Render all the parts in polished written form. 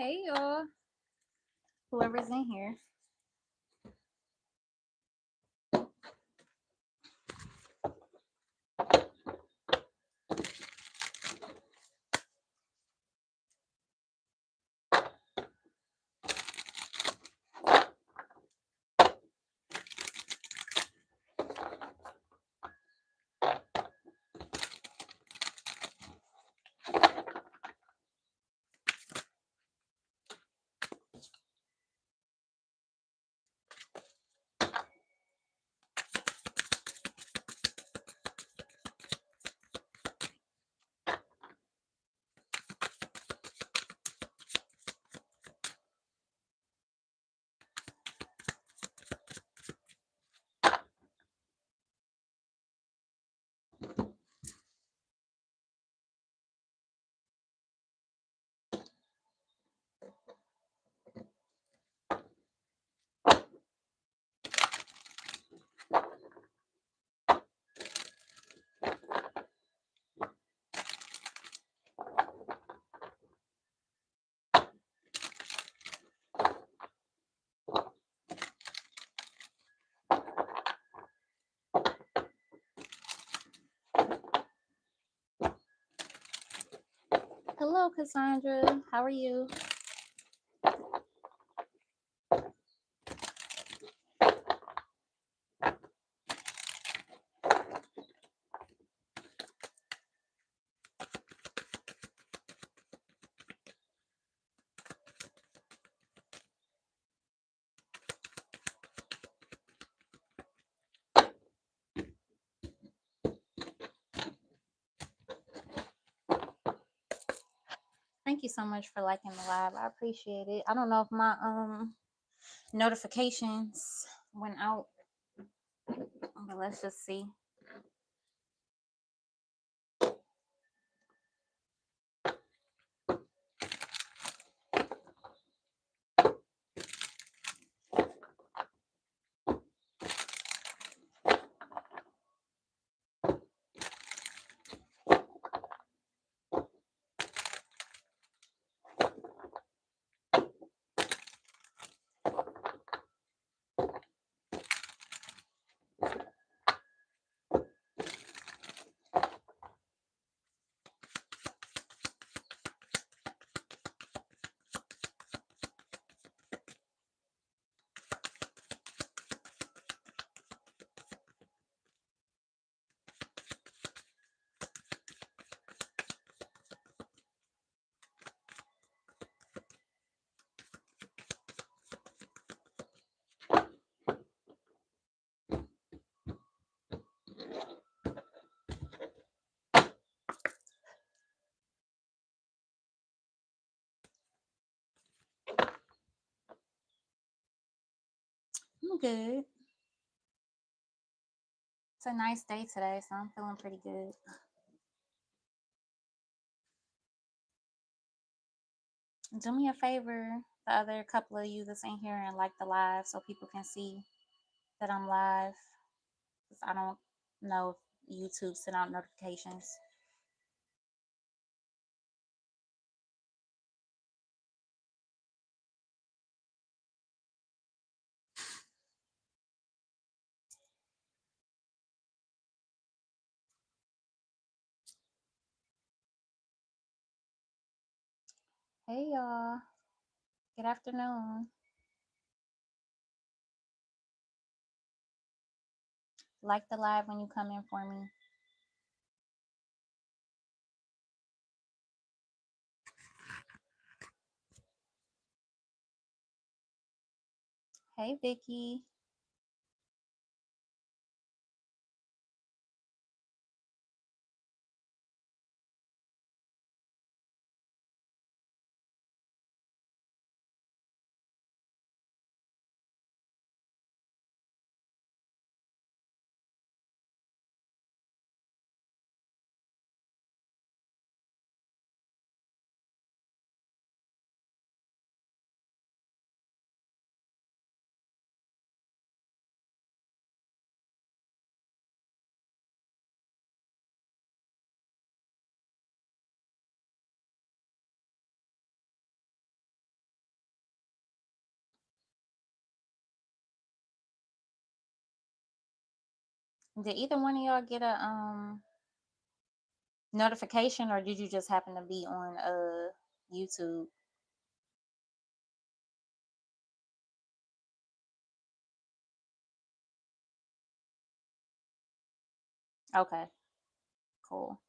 Hey y'all, whoever's in here. Hello, Cassandra. How are you? Thank you so much for liking the live. I appreciate it. I don't know if my notifications went out, but let's just see. I'm good. It's a nice day today, so I'm feeling pretty good. Do me a favor, the other couple of you that's in here, and like the live so people can see that I'm live. 'Cause I don't know if YouTube sent out notifications. Hey y'all. Good afternoon. Like the live when you come in for me. Hey Vicky. Did either one of y'all get a notification, or did you just happen to be on YouTube? Okay, cool.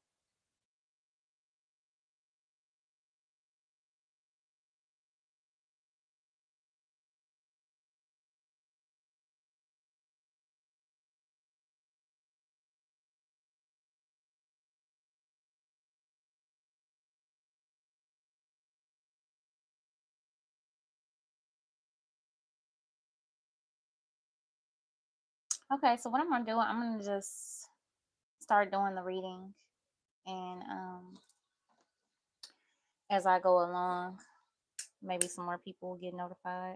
Okay, so what I'm gonna do, I'm gonna just start doing the reading, and as I go along, maybe some more people will get notified.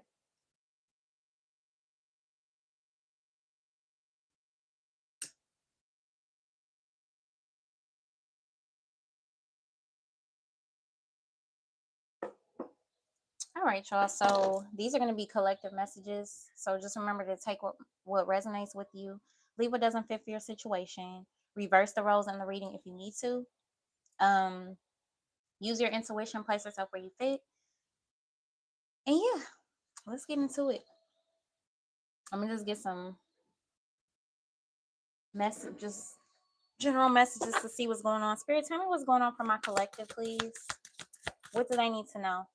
All right, y'all. So these are going to be collective messages. So just remember to take what resonates with you, leave what doesn't fit for your situation, reverse the roles in the reading if you need to. Um, use your intuition, place yourself where you fit, and yeah, let's get into it. I'm gonna just get some messages, general messages to see what's going on. Spirit, tell me what's going on for my collective, please. What do they need to know?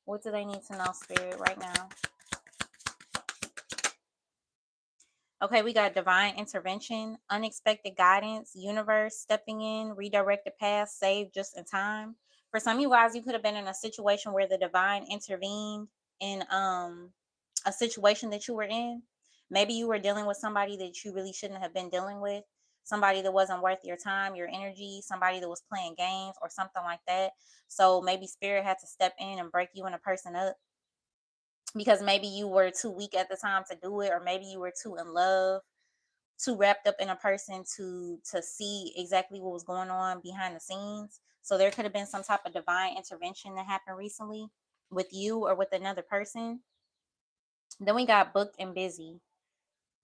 What do they need to know, Spirit, right now? Okay, we got divine intervention, unexpected guidance, universe stepping in, redirected path, saved just in time. For some of you guys, you could have been in a situation where the divine intervened in a situation that you were in. Maybe you were dealing with somebody that you really shouldn't have been dealing with, somebody that wasn't worth your time, your energy, somebody that was playing games or something like that. So maybe spirit had to step in and break you and a person up because maybe you were too weak at the time to do it, or maybe you were too in love, too wrapped up in a person to see exactly what was going on behind the scenes. So there could have been some type of divine intervention that happened recently with you or with another person. Then we got booked and busy.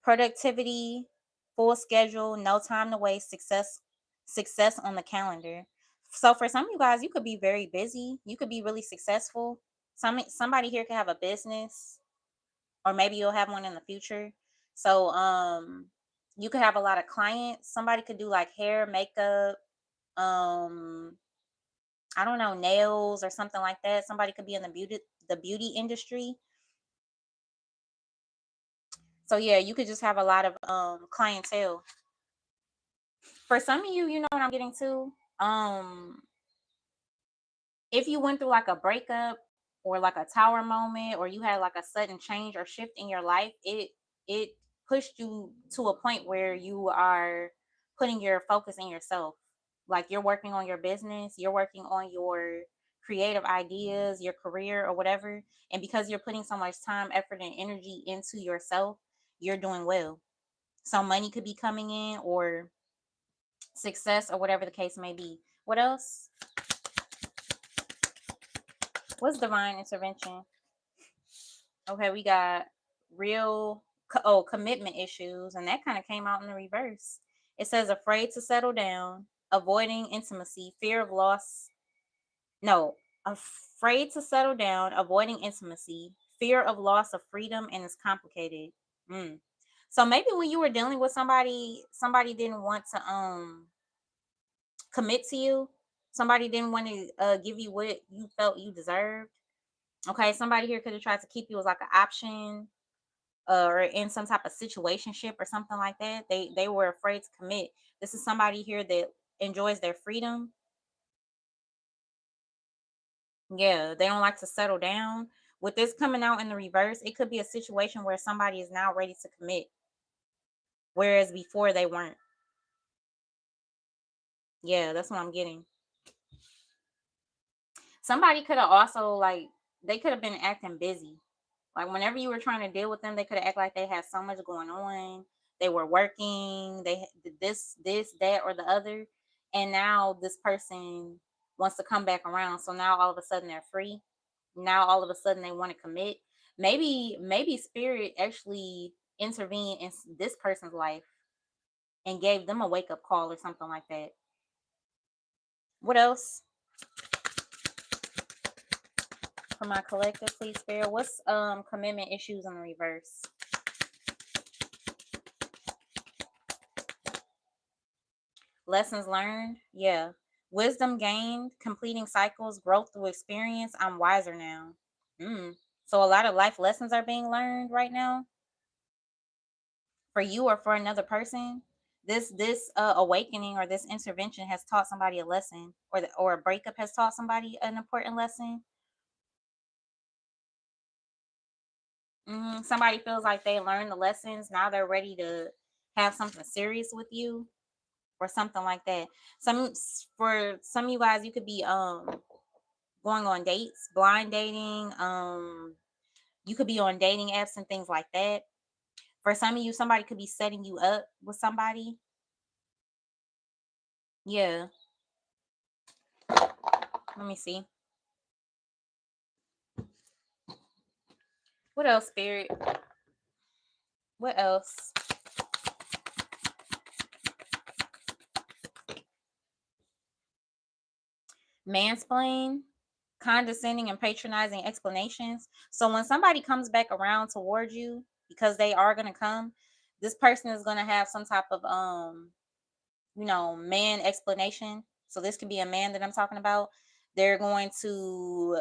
Productivity, full schedule, no time to waste, success on the calendar. So for some of you guys, you could be very busy. You could be really successful. Somebody here could have a business, or maybe you'll have one in the future. So you could have a lot of clients. Somebody could do like hair, makeup, um I don't know, nails or something like that. Somebody could be in the beauty industry. So yeah, you could just have a lot of clientele. For some of you, you know what I'm getting to. If you went through like a breakup or like a tower moment, or you had like a sudden change or shift in your life, it pushed you to a point where you are putting your focus in yourself. Like you're working on your business, you're working on your creative ideas, your career or whatever. And because you're putting so much time, effort, and energy into yourself, you're doing well. So money could be coming in, or success, or whatever the case may be. What else? What's divine intervention? Okay, we got commitment issues, and that kind of came out in the reverse. It says afraid to settle down, avoiding intimacy, fear of loss. No, afraid to settle down, avoiding intimacy, fear of loss of freedom, and it's complicated. Mm. So maybe when you were dealing with somebody didn't want to commit to you. Somebody didn't want to give you what you felt you deserved. Okay, somebody here could have tried to keep you as like an option, or in some type of situationship or something like that. They were afraid to commit. This is somebody here that enjoys their freedom. Yeah, they don't like to settle down. With this coming out in the reverse, it could be a situation where somebody is now ready to commit, whereas before they weren't. Yeah, that's what I'm getting. Somebody could have also, like, they could have been acting busy. Like whenever you were trying to deal with them, they could have act like they had so much going on. They were working, they did this, that, or the other. And now this person wants to come back around. So now all of a sudden they're free. Now all of a sudden they want to commit. Maybe spirit actually intervened in this person's life and gave them a wake-up call or something like that. What else? For my collective, please, Spirit. What's commitment issues in the reverse? Lessons learned, yeah. Wisdom gained, completing cycles, growth through experience. I'm wiser now. So a lot of life lessons are being learned right now for you or for another person. This awakening or this intervention has taught somebody a lesson, or a breakup has taught somebody an important lesson. Somebody feels like they learned the lessons. Now they're ready to have something serious with you or something like that. For some of you guys, you could be going on dates, blind dating. You could be on dating apps and things like that. For some of you, somebody could be setting you up with somebody. Yeah. Let me see. What else, Spirit? What else? Mansplain, condescending and patronizing explanations. So when somebody comes back around towards you, because they are going to come, this person is going to have some type of man explanation. So this could be a man that I'm talking about. They're going to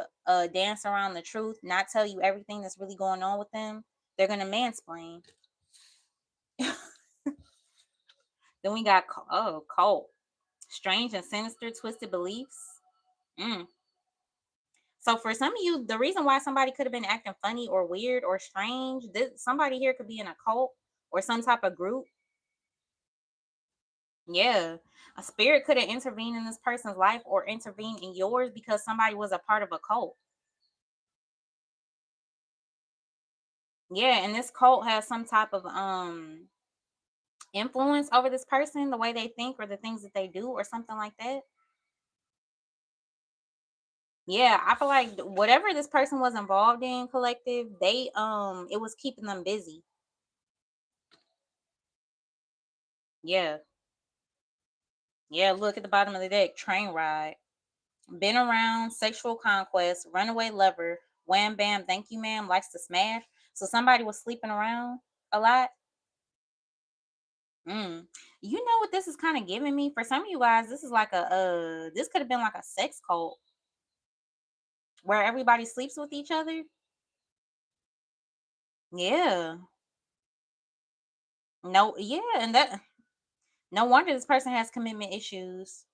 dance around the truth, not tell you everything that's really going on with them. They're going to mansplain. Then we got cult, strange and sinister, twisted beliefs. So for some of you, the reason why somebody could have been acting funny or weird or strange, somebody here could be in a cult or some type of group. Yeah. A spirit could have intervened in this person's life or intervened in yours because somebody was a part of a cult. Yeah, and this cult has some type of influence over this person, the way they think or the things that they do or something like that. Yeah, I feel like whatever this person was involved in, collective, they it was keeping them busy. Yeah. Yeah, look at the bottom of the deck, train ride. Been around, sexual conquest, runaway lover, wham bam, thank you ma'am, likes to smash. So somebody was sleeping around a lot. You know what this is kind of giving me? For some of you guys, this is like this could have been like a sex cult where everybody sleeps with each other. Yeah. No, yeah, and that no wonder this person has commitment issues.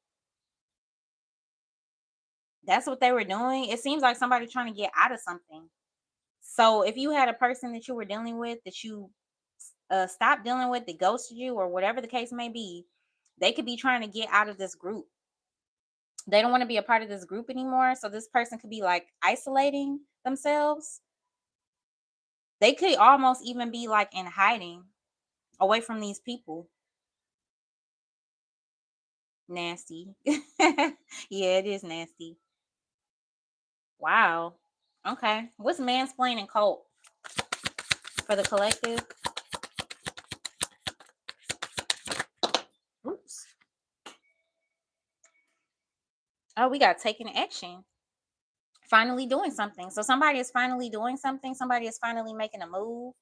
That's what they were doing. It seems like somebody trying to get out of something. So if you had a person that you were dealing with that you stopped dealing with, that ghosted you, or whatever the case may be, they could be trying to get out of this group. They don't want to be a part of this group anymore. So this person could be like isolating themselves. They could almost even be like in hiding away from these people. Nasty. Yeah, it is nasty. Wow. Okay. What's mansplaining cult for the collective? Oops. Oh, we got taking action. Finally doing something. So somebody is finally doing something. Somebody is finally making a move,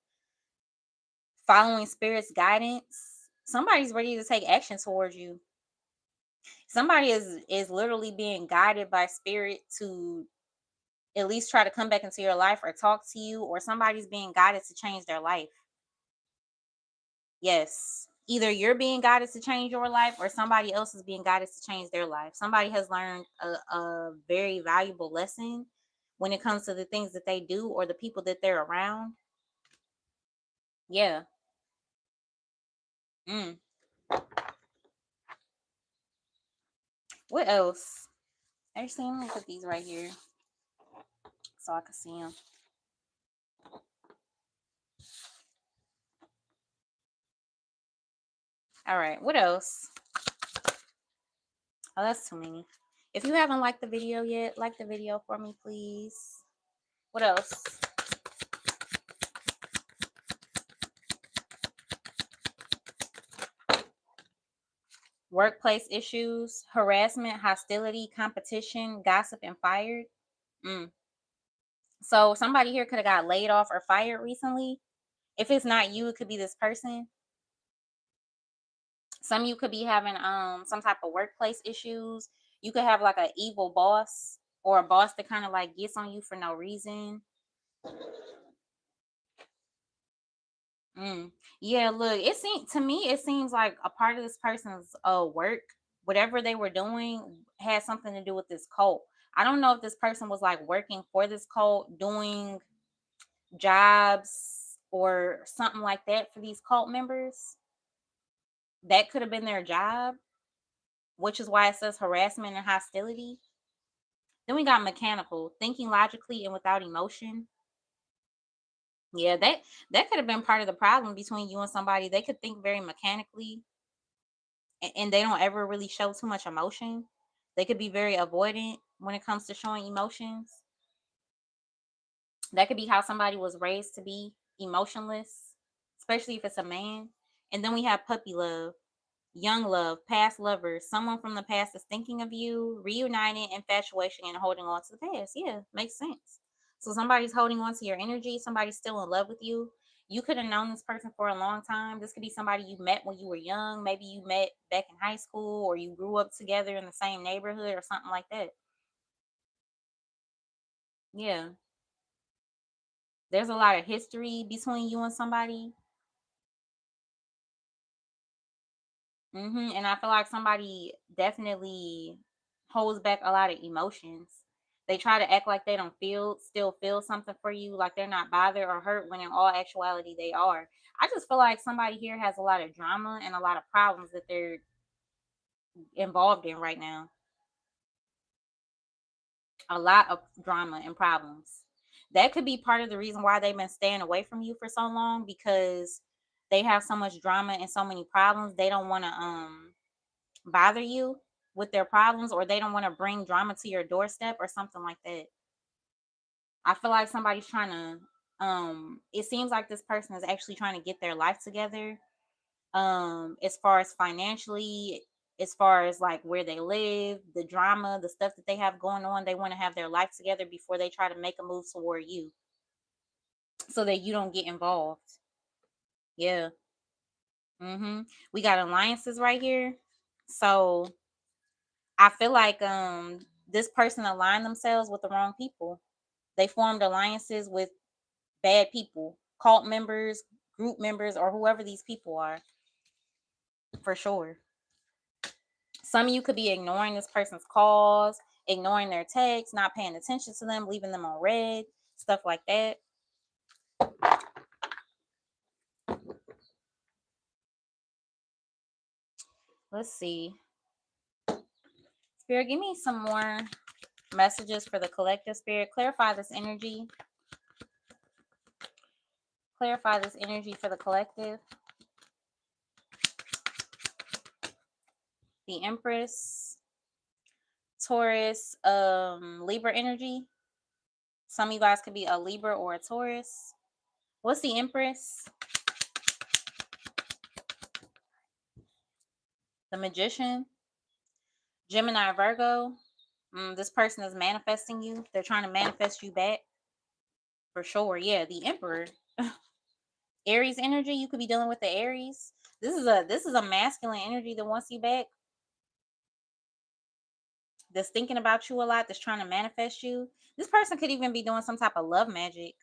following spirit's guidance. Somebody's ready to take action towards you. Somebody is literally being guided by spirit to at least try to come back into your life or talk to you, or somebody's being guided to change their life. Yes. Either you're being guided to change your life or somebody else is being guided to change their life. Somebody has learned a very valuable lesson when it comes to the things that they do or the people that they're around. Yeah. Mm. What else? Actually, let me put these right here so I can see them. All right. What else? Oh, that's too many. If you haven't liked the video yet, like the video for me, please. What else? Workplace issues, harassment, hostility, competition, gossip, and fired. Mm. So somebody here could have got laid off or fired recently. If it's not you, it could be this person. Some of you could be having some type of workplace issues. You could have like an evil boss or a boss that kind of like gets on you for no reason. Mm. Yeah, look, it seems to me it seems like a part of this person's work, whatever they were doing, had something to do with this cult. I don't know if this person was like working for this cult, doing jobs or something like that for these cult members. That could have been their job, which is why it says harassment and hostility. Then we got mechanical, thinking logically and without emotion. Yeah, that could have been part of the problem between you and somebody. They could think very mechanically and they don't ever really show too much emotion. They could be very avoidant when it comes to showing emotions. That could be how somebody was raised to be emotionless, especially if it's a man. And then we have puppy love, young love, past lovers, someone from the past is thinking of you, reuniting, infatuation, and holding on to the past. Yeah, makes sense. So somebody's holding on to your energy, somebody's still in love with you. You could have known this person for a long time. This could be somebody you met when you were young. Maybe you met back in high school or you grew up together in the same neighborhood or something like that. Yeah. There's a lot of history between you and somebody. And I feel like somebody definitely holds back a lot of emotions. They try to act like they don't still feel something for you, like they're not bothered or hurt when in all actuality they are. I just feel like somebody here has a lot of drama and a lot of problems that they're involved in right now. A lot of drama and problems. That could be part of the reason why they've been staying away from you for so long because they have so much drama and so many problems. They don't want to bother you with their problems or they don't want to bring drama to your doorstep or something like that. I feel like somebody's trying to it seems like this person is actually trying to get their life together as far as financially, as far as like where they live, the drama, the stuff that they have going on, they want to have their life together before they try to make a move toward you so that you don't get involved. Yeah. We got alliances right here. So I feel like this person aligned themselves with the wrong people. They formed alliances with bad people, cult members, group members, or whoever these people are, for sure. Some of you could be ignoring this person's calls, ignoring their texts, not paying attention to them, leaving them on red, stuff like that. Let's see. Spirit, give me some more messages for the collective. Spirit, clarify this energy. Clarify this energy for the collective. The Empress, Taurus, Libra energy. Some of you guys could be a Libra or a Taurus. What's the Empress? The Magician, Gemini, Virgo. This person is manifesting you. They're trying to manifest you back for sure. Yeah, the Emperor, Aries energy. You could be dealing with the Aries. This is a masculine energy that wants you back. That's thinking about you a lot. That's trying to manifest you. This person could even be doing some type of love magic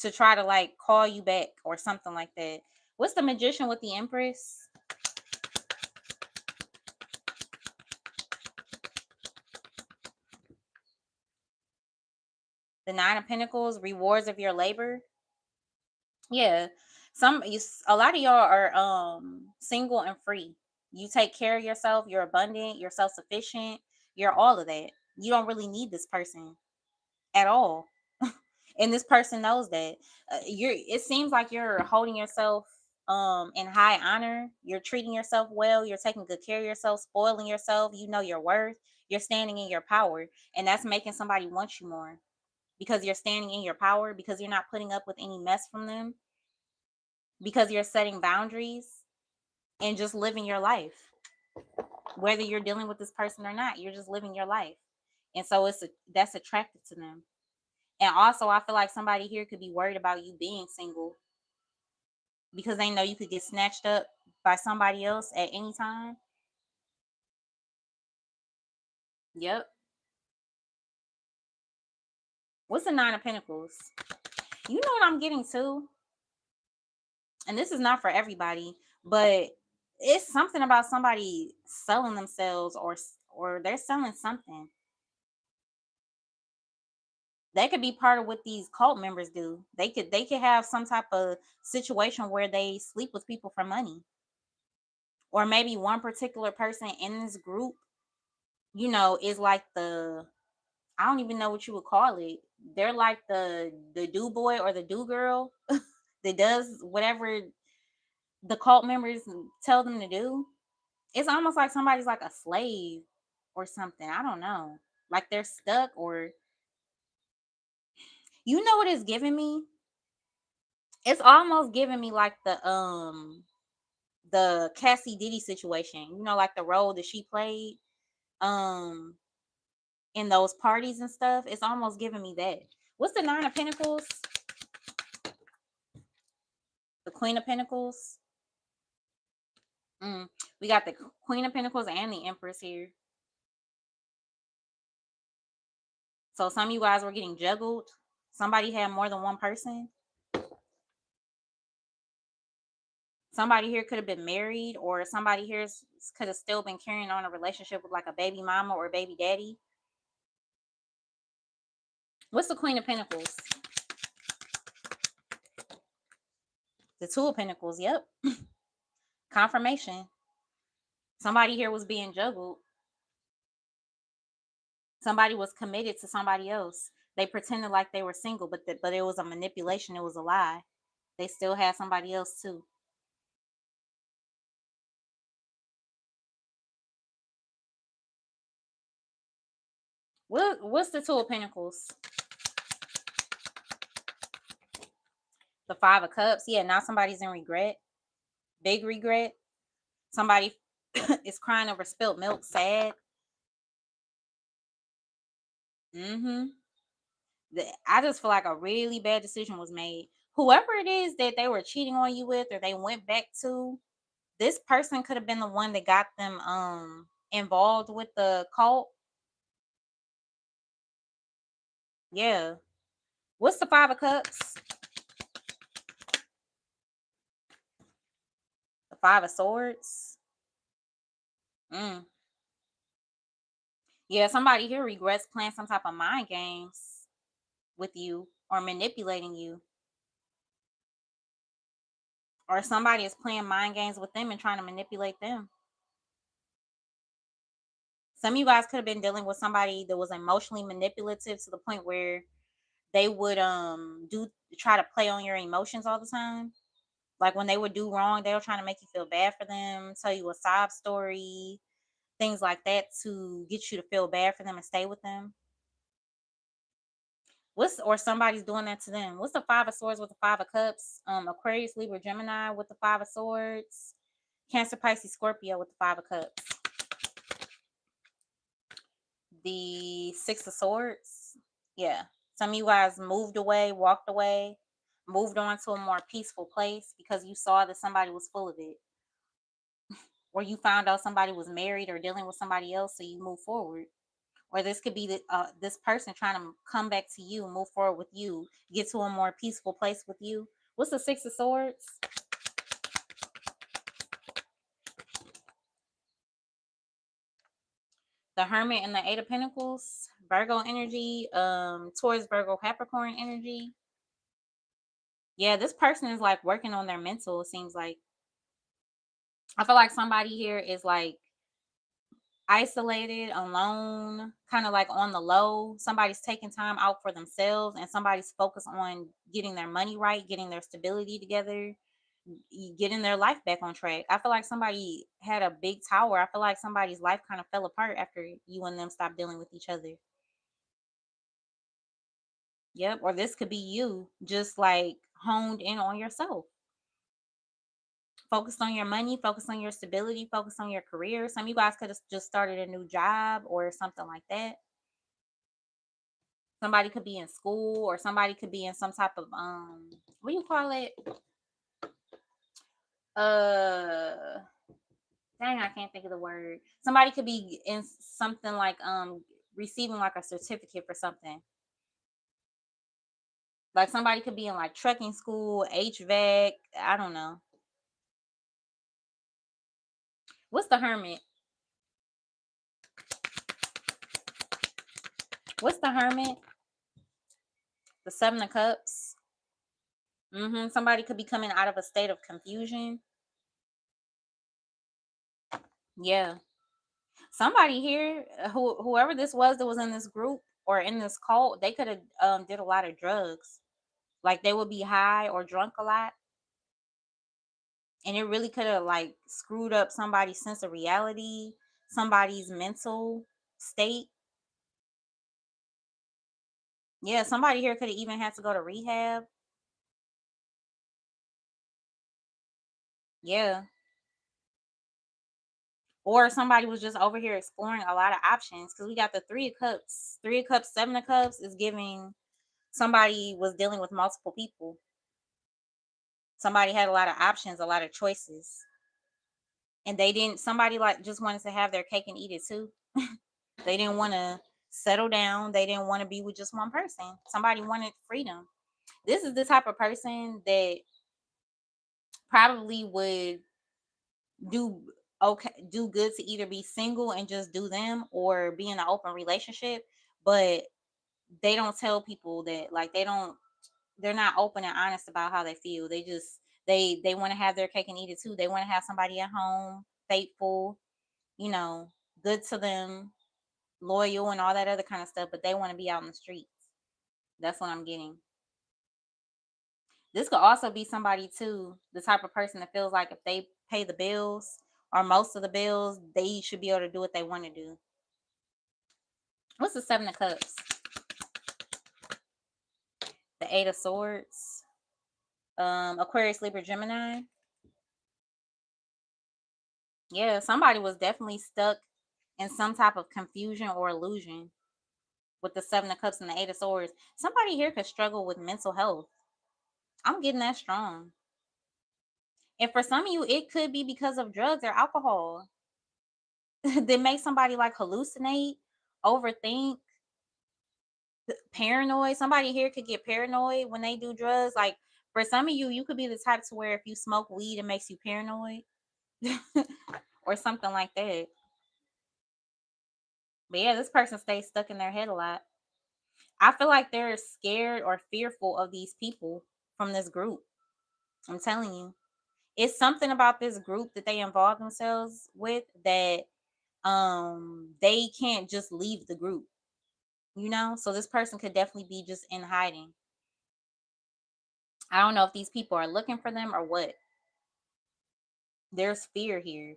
to try to like call you back or something like that. What's the Magician with the Empress? The Nine of Pentacles, rewards of your labor. Yeah. A lot of y'all are single and free. You take care of yourself, you're abundant, you're self-sufficient, you're all of that. You don't really need this person at all. And this person knows that. It seems like you're holding yourself in high honor. You're treating yourself well, you're taking good care of yourself, spoiling yourself, you know your worth, you're standing in your power, and that's making somebody want you more because you're standing in your power, because you're not putting up with any mess from them, because you're setting boundaries. and just living your life. Whether you're dealing with this person or not, you're just living your life. And so that's attractive to them. And also, I feel like somebody here could be worried about you being single because they know you could get snatched up by somebody else at any time. Yep. What's the Nine of Pentacles? You know what I'm getting to? And this is not for everybody, but it's something about somebody selling themselves, or they're selling something. That could be part of what these cult members do. They could have some type of situation where they sleep with people for money. Or maybe one particular person in this group, is like I don't even know what you would call it. They're like the do boy or the do girl that does whatever the cult members tell them to do. It's almost like somebody's like a slave or something. I don't know. Like they're stuck, or you know what it's giving me? It's almost giving me like the Cassie Diddy situation. Like the role that she played um in those parties and stuff. It's almost giving me that. What's the Nine of Pentacles? The Queen of Pentacles. We got the Queen of Pentacles and the Empress here. So some of you guys were getting juggled. Somebody had more than one person. Somebody here could have been married, or somebody here could have still been carrying on a relationship with like a baby mama or baby daddy. What's the Queen of Pentacles? The Two of Pentacles. Yep. Confirmation. Somebody here was being juggled. Somebody was committed to somebody else. They pretended like they were single, but it was a manipulation. It was a lie. They still had somebody else too. What's the Two of Pentacles? The Five of Cups. Yeah, now somebody's in regret. Big regret. Somebody is crying over spilt milk, sad. Mm-hmm. I just feel like a really bad decision was made. Whoever it is that they were cheating on you with, or they went back to, this person could have been the one that got them involved with the cult. Yeah. What's the Five of Cups? The Five of Swords. Yeah, somebody here regrets playing some type of mind games with you or manipulating you. Or somebody is playing mind games with them and trying to manipulate them. Some of you guys could have been dealing with somebody that was emotionally manipulative to the point where they would try to play on your emotions all the time. Like when they would do wrong, they were trying to make you feel bad for them, tell you a sob story, things like that to get you to feel bad for them and stay with them. Or somebody's doing that to them. What's the Five of Swords with the Five of Cups? Aquarius, Libra, Gemini with the Five of Swords. Cancer, Pisces, Scorpio with the Five of Cups. The Six of Swords. Yeah. Some of you guys moved away, walked away, moved on to a more peaceful place because you saw that somebody was full of it. Or you found out somebody was married or dealing with somebody else, so you move forward. Or this could be this person trying to come back to you, move forward with you, get to a more peaceful place with you. What's the Six of Swords? The Hermit and the Eight of Pentacles. Virgo energy, towards Virgo, Capricorn energy. Yeah, this person is like working on their mental, it seems like. I feel like somebody here is like isolated, alone, kind of like on the low. Somebody's taking time out for themselves, and somebody's focused on getting their money right, getting their stability together, getting their life back on track. I feel like somebody had a big tower. I feel like somebody's life kind of fell apart after you and them stopped dealing with each other. Yep. Or this could be you just like honed in on yourself. Focused on your money, focused on your stability, focused on your career. Some of you guys could have just started a new job or something like that. Somebody could be in school, or somebody could be in some type of what do you call it? Uh Dang, I can't think of the word. Somebody could be in something like receiving like a certificate for something. Like somebody could be in like trucking school, HVAC, I don't know. What's the Hermit? What's the Hermit? The Seven of Cups. Somebody could be coming out of a state of confusion. Yeah. Somebody here, whoever this was that was in this group or in this cult, they could have did a lot of drugs. Like they would be high or drunk a lot, and it really could have like screwed up somebody's sense of reality, somebody's mental state. Yeah, somebody here could have even had to go to rehab. Yeah. Or somebody was just over here exploring a lot of options, because we got the Three of Cups. Three of Cups, Seven of Cups is giving somebody was dealing with multiple people. Somebody had a lot of options, a lot of choices. And they didn't, somebody like just wanted to have their cake and eat it too. They didn't want to settle down. They didn't want to be with just one person. Somebody wanted freedom. This is the type of person that probably would do do good to either be single and just do them, or be in an open relationship, but they don't tell people that, like they're not open and honest about how they feel. They just they want to have their cake and eat it too. They want to have somebody at home, faithful, you know, good to them, loyal and all that other kind of stuff, but they want to be out in the streets. That's what I'm getting. This could also be somebody too, the type of person that feels like if they pay the bills or most of the bills, they should be able to do what they want to do. What's the Seven of Cups? The Eight of Swords. Aquarius, Libra, Gemini. Yeah, somebody was definitely stuck in some type of confusion or illusion with the Seven of Cups and the Eight of Swords. Somebody here could struggle with mental health. I'm getting that strong. And for some of you, it could be because of drugs or alcohol. That make somebody like hallucinate, overthink, paranoid. Somebody here could get paranoid when they do drugs. Like for some of you, you could be the type to where if you smoke weed, it makes you paranoid or something like that. But yeah, this person stays stuck in their head a lot. I feel like they're scared or fearful of these people from this group. I'm telling you. It's something about this group that they involve themselves with that they can't just leave the group, you know? So this person could definitely be just in hiding. I don't know if these people are looking for them or what. There's fear here.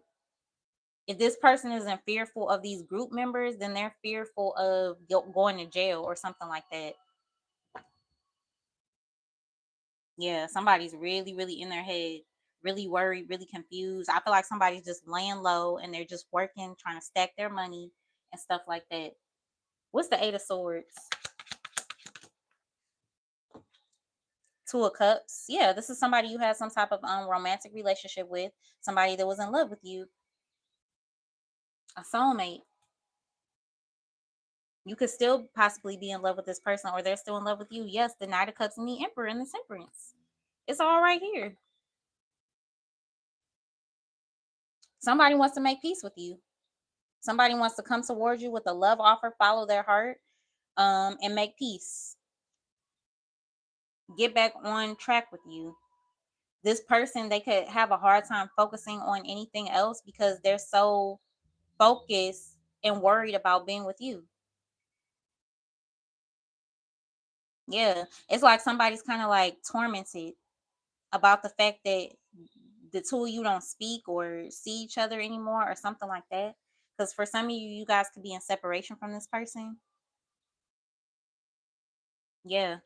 If this person isn't fearful of these group members, then they're fearful of going to jail or something like that. Yeah, somebody's really, really in their head, really worried, really confused. I feel like somebody's just laying low and they're just working, trying to stack their money and stuff like that. What's the Eight of Swords? Two of Cups. Yeah, this is somebody you had some type of romantic relationship with, somebody that was in love with you, a soulmate. You could still possibly be in love with this person, or they're still in love with you. Yes, the Knight of Cups and the Emperor and the Temperance. It's all right here. Somebody wants to make peace with you. Somebody wants to come towards you with a love offer, follow their heart, and make peace. Get back on track with you. This person, they could have a hard time focusing on anything else because they're so focused and worried about being with you. Yeah, it's like somebody's kind of like tormented about the fact that the two of you don't speak or see each other anymore or something like that. Because for some of you, you guys could be in separation from this person. Yeah,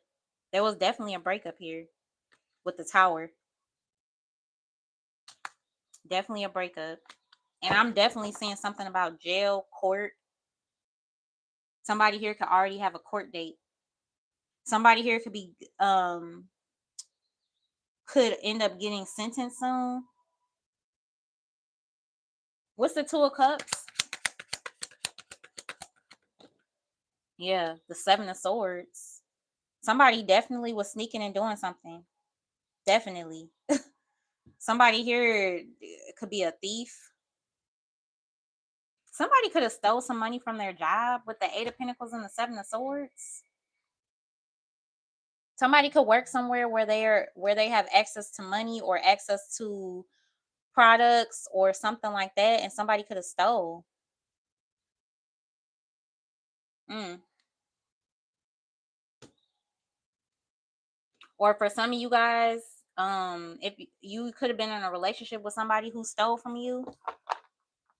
there was definitely a breakup here with the Tower. Definitely a breakup. And I'm definitely seeing something about jail, court. Somebody here could already have a court date. Somebody here could be could end up getting sentenced soon. What's the Two of Cups? Yeah, the Seven of Swords. Somebody definitely was sneaking and doing something. Definitely. Somebody here could be a thief. Somebody could have stole some money from their job with the Eight of Pentacles and the Seven of Swords. Somebody could work somewhere where they have access to money or access to products or something like that, and somebody could have stole. Mm. Or for some of you guys, if you could have been in a relationship with somebody who stole from you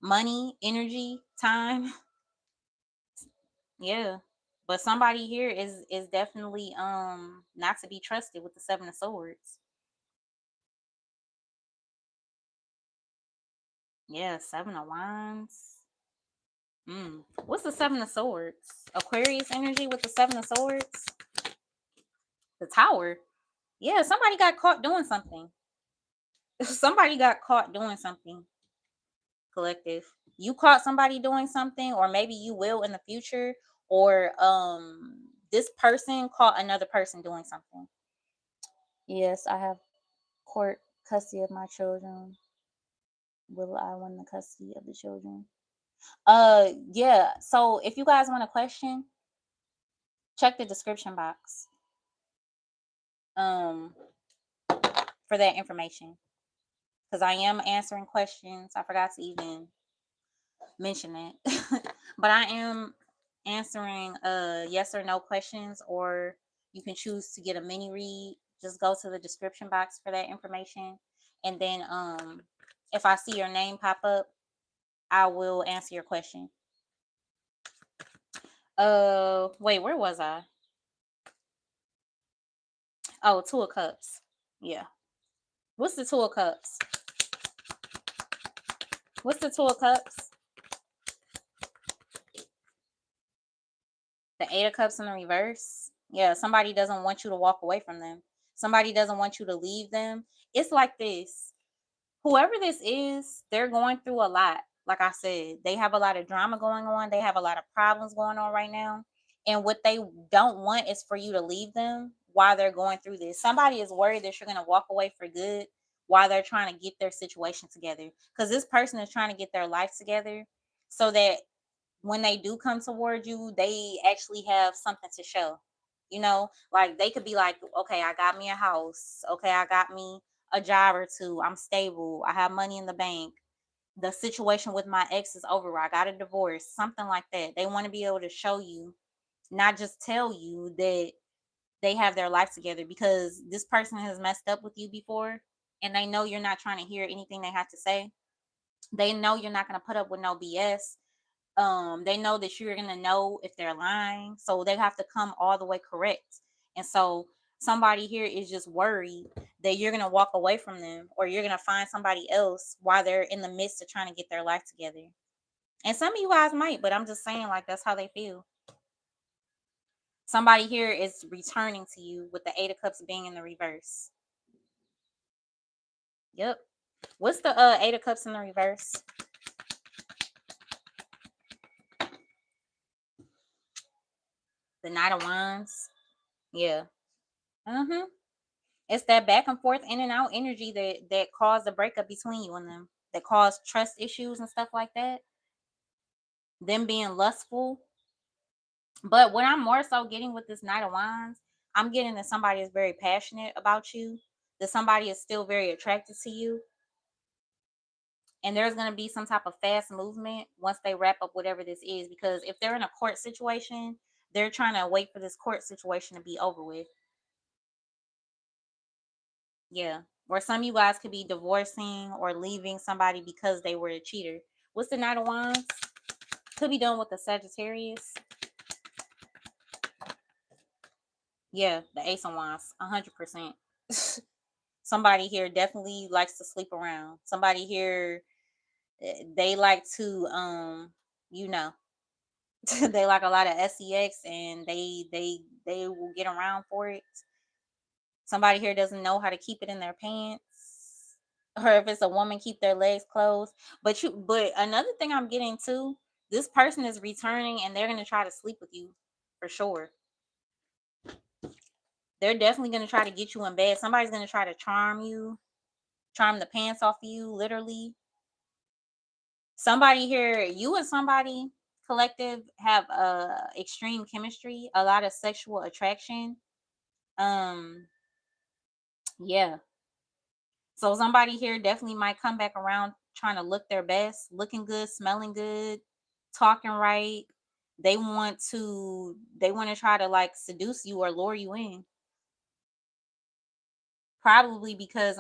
money, energy, time. Yeah. But somebody here is definitely not to be trusted with the Seven of Swords. Yeah, Seven of Wands. What's the Seven of Swords? Aquarius energy with the Seven of Swords. The Tower. Yeah, somebody got caught doing something. Somebody got caught doing something. Collective. You caught somebody doing something, or maybe you will in the future, or this person caught another person doing something. Yes, I have court custody of my children. Will I win the custody of the children? Yeah. So if you guys want a question, check the description box. Um, for that information, because I am answering questions. I forgot to even mention it, but I am answering yes or no questions, or you can choose to get a mini read. Just go to the description box for that information, and then if I see your name pop up, I will answer your question. Wait, where was I? Oh, Two of Cups. Yeah. What's the Two of Cups? What's the Two of Cups? The Eight of Cups in the reverse. Yeah, somebody doesn't want you to walk away from them. Somebody doesn't want you to leave them. It's like this. Whoever this is, they're going through a lot. Like I said, they have a lot of drama going on. They have a lot of problems going on right now. And what they don't want is for you to leave them while they're going through this. Somebody is worried that you're going to walk away for good while they're trying to get their situation together. Because this person is trying to get their life together so that when they do come toward you, they actually have something to show. You know, like they could be like, okay, I got me a house. Okay, I got me a job or two. I'm stable. I have money in the bank. The situation with my ex is over. I got a divorce, something like that. They want to be able to show you, not just tell you that they have their life together, because this person has messed up with you before and they know you're not trying to hear anything they have to say. They know you're not going to put up with no BS. They know that you're gonna know if they're lying, so they have to come all the way correct. And so somebody here is just worried that you're gonna walk away from them, or you're gonna find somebody else while they're in the midst of trying to get their life together. And some of you guys might, but I'm just saying, like, that's how they feel. Somebody here is returning to you with the Eight of Cups being in the reverse. Yep. What's the Eight of Cups in the reverse? The Knight of Wands. Yeah. It's that back and forth, in and out energy that caused the breakup between you and them, that caused trust issues and stuff like that. Them being lustful. But what I'm more so getting with this Knight of Wands, I'm getting that somebody is very passionate about you, that somebody is still very attracted to you. And there's going to be some type of fast movement once they wrap up whatever this is. Because if they're in a court situation, they're trying to wait for this court situation to be over with. Yeah. Or some of you guys could be divorcing or leaving somebody because they were a cheater. What's the Knight of Wands? Could be done with the Sagittarius. Yeah, the Ace of Wands, 100%. Somebody here definitely likes to sleep around. Somebody here, they like to you know, they like a lot of sex, and they will get around for it. Somebody here doesn't know how to keep it in their pants. Or if it's a woman, keep their legs closed. But another thing I'm getting to, this person is returning and they're gonna try to sleep with you for sure. They're definitely gonna try to get you in bed. Somebody's gonna try to charm you, charm the pants off of you, literally. Somebody here, you and somebody collective have extreme chemistry, a lot of sexual attraction. Um, yeah. So somebody here definitely might come back around trying to look their best, looking good, smelling good, talking right. They want to try to like seduce you or lure you in. Probably because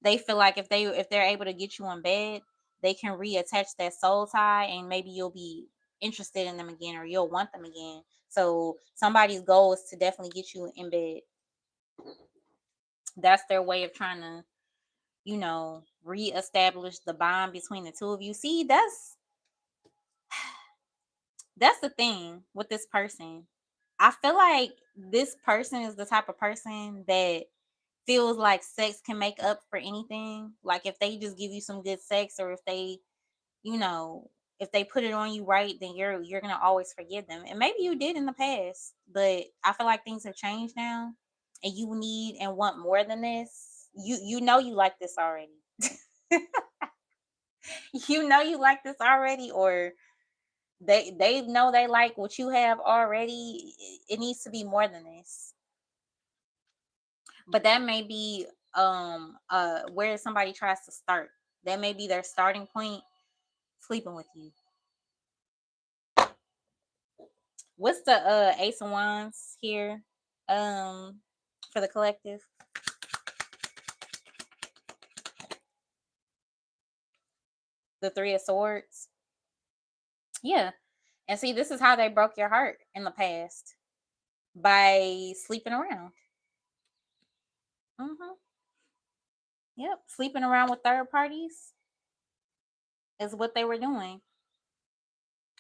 they feel like if they're able to get you in bed, they can reattach that soul tie and maybe you'll be interested in them again or you'll want them again. So somebody's goal is to definitely get you in bed. That's their way of trying to, reestablish the bond between the two of you. See, that's the thing with this person. I feel like this person is the type of person that feels like sex can make up for anything. Like if they just give you some good sex, or you know, if they put it on you right, then you're gonna always forgive them. And maybe you did in the past, but I feel like things have changed now, and you need and want more than this. You know you like this already. You know you like this already, or they know they like what you have already. It needs to be more than this. But that may be where somebody tries to start. That may be their starting point, sleeping with you. What's the Ace of Wands here? Um for the collective. The Three of Swords. Yeah. And see, this is how they broke your heart in the past, by sleeping around. Hmm. Yep. Sleeping around with third parties is what they were doing.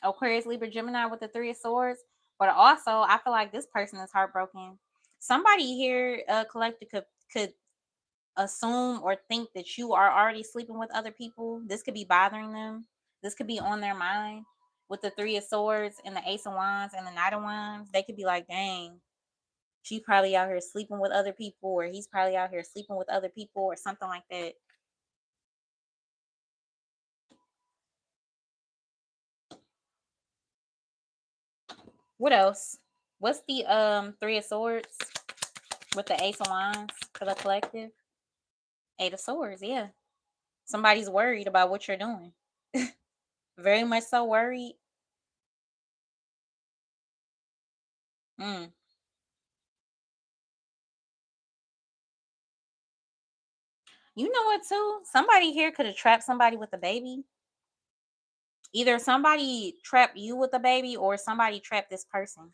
Aquarius, Libra, Gemini with the Three of Swords. But also, I feel like this person is heartbroken. Somebody here, collective, could assume or think that you are already sleeping with other people. This could be bothering them. This could be on their mind. With the Three of Swords and the Ace of Wands and the Knight of Wands, they could be like, dang, she's probably out here sleeping with other people, or he's probably out here sleeping with other people, or something like that. What else? What's the Three of Swords with the Ace of Wands for the collective? Eight of Swords, yeah. Somebody's worried about what you're doing. Very much so worried. Mm. You know what, too? Somebody here could have trapped somebody with a baby. Either somebody trapped you with a baby or somebody trapped this person.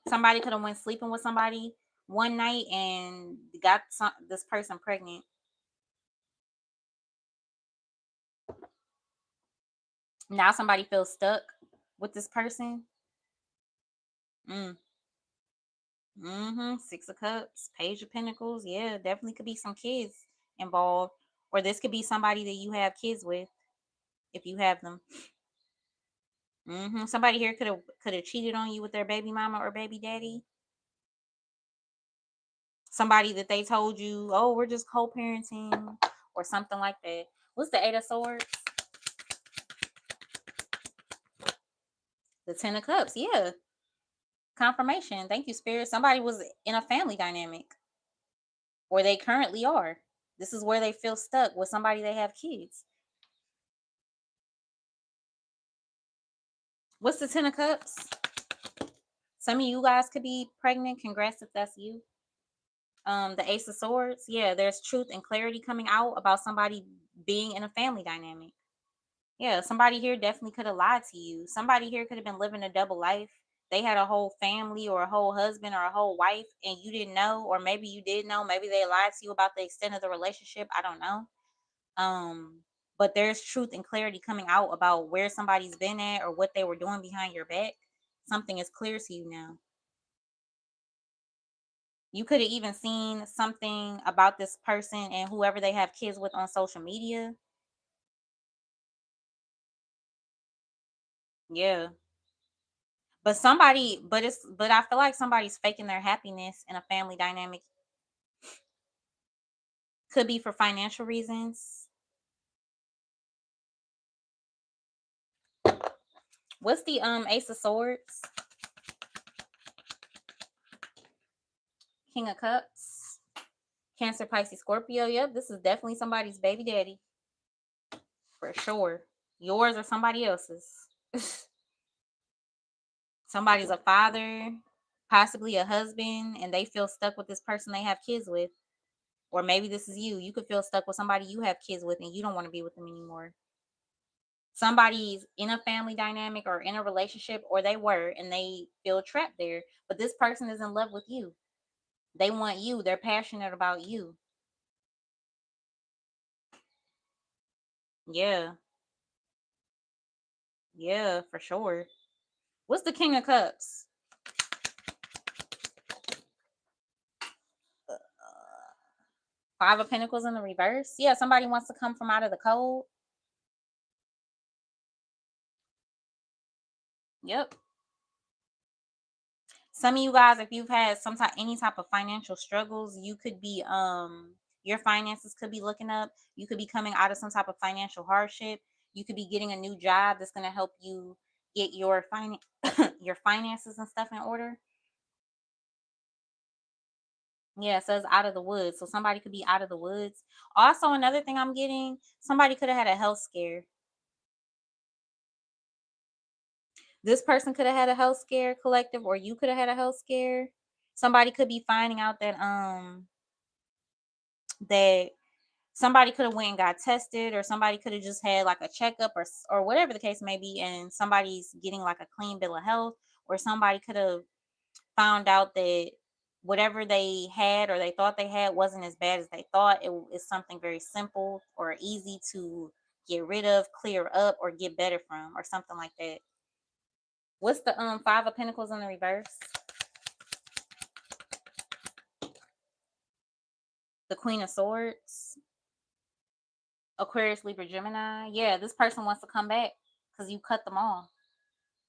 Somebody could have went sleeping with somebody one night and got this person pregnant. Now somebody feels stuck with this person. Mm. Six of Cups, Page of Pentacles. Yeah, definitely could be some kids involved, or this could be somebody that you have kids with if you have them. Somebody here could have cheated on you with their baby mama or baby daddy. Somebody that they told you, oh, we're just co-parenting or something like that. What's the Eight of Swords? The Ten of Cups. Yeah, confirmation. Thank you, Spirit. Somebody was in a family dynamic, or they currently are. This is where they feel stuck with somebody they have kids. What's the Ten of Cups? Some of you guys could be pregnant. Congrats if that's you. The Ace of Swords. Yeah, there's truth and clarity coming out about somebody being in a family dynamic. Yeah, somebody here definitely could have lied to you. Somebody here could have been living a double life. they had a whole family or a whole husband or a whole wife and you didn't know, or maybe you did know, maybe they lied to you about the extent of the relationship. I don't know. Um, but there's truth and clarity coming out about where somebody's been at or what they were doing behind your back. Something is clear to you now. You could have even seen something about this person and whoever they have kids with on social media. Yeah. But I feel like somebody's faking their happiness in a family dynamic. Could be for financial reasons. What's the Ace of Swords? King of Cups. Cancer, Pisces, Scorpio. Yep, this is definitely somebody's baby daddy. For sure. Yours or somebody else's. Somebody's a father, possibly a husband, and they feel stuck with this person they have kids with. Or maybe this is you. You could feel stuck with somebody you have kids with and you don't want to be with them anymore. Somebody's in a family dynamic or in a relationship, or they were, and they feel trapped there. But this person is in love with you. They want you. They're passionate about you. Yeah. Yeah, for sure. What's the King of Cups? Five of Pentacles in the reverse. Yeah, somebody wants to come from out of the cold. Yep. Some of you guys, if you've had any type of financial struggles, you could be your finances could be looking up. You could be coming out of some type of financial hardship. You could be getting a new job that's going to help you get your your finances and stuff in order. Yeah, so it's out of the woods. So somebody could be out of the woods. Also, another thing I'm getting, somebody could have had a health scare. This person could have had a health scare, collective, or you could have had a health scare. Somebody could be finding out that somebody could have went and got tested, or somebody could have just had like a checkup, or whatever the case may be, and somebody's getting like a clean bill of health, or somebody could have found out that whatever they had or they thought they had wasn't as bad as they thought. It is something very simple or easy to get rid of, clear up, or get better from, or something like that. What's the Five of Pentacles in the reverse? The Queen of Swords. Aquarius, Libra, Gemini. Yeah, this person wants to come back because you cut them off.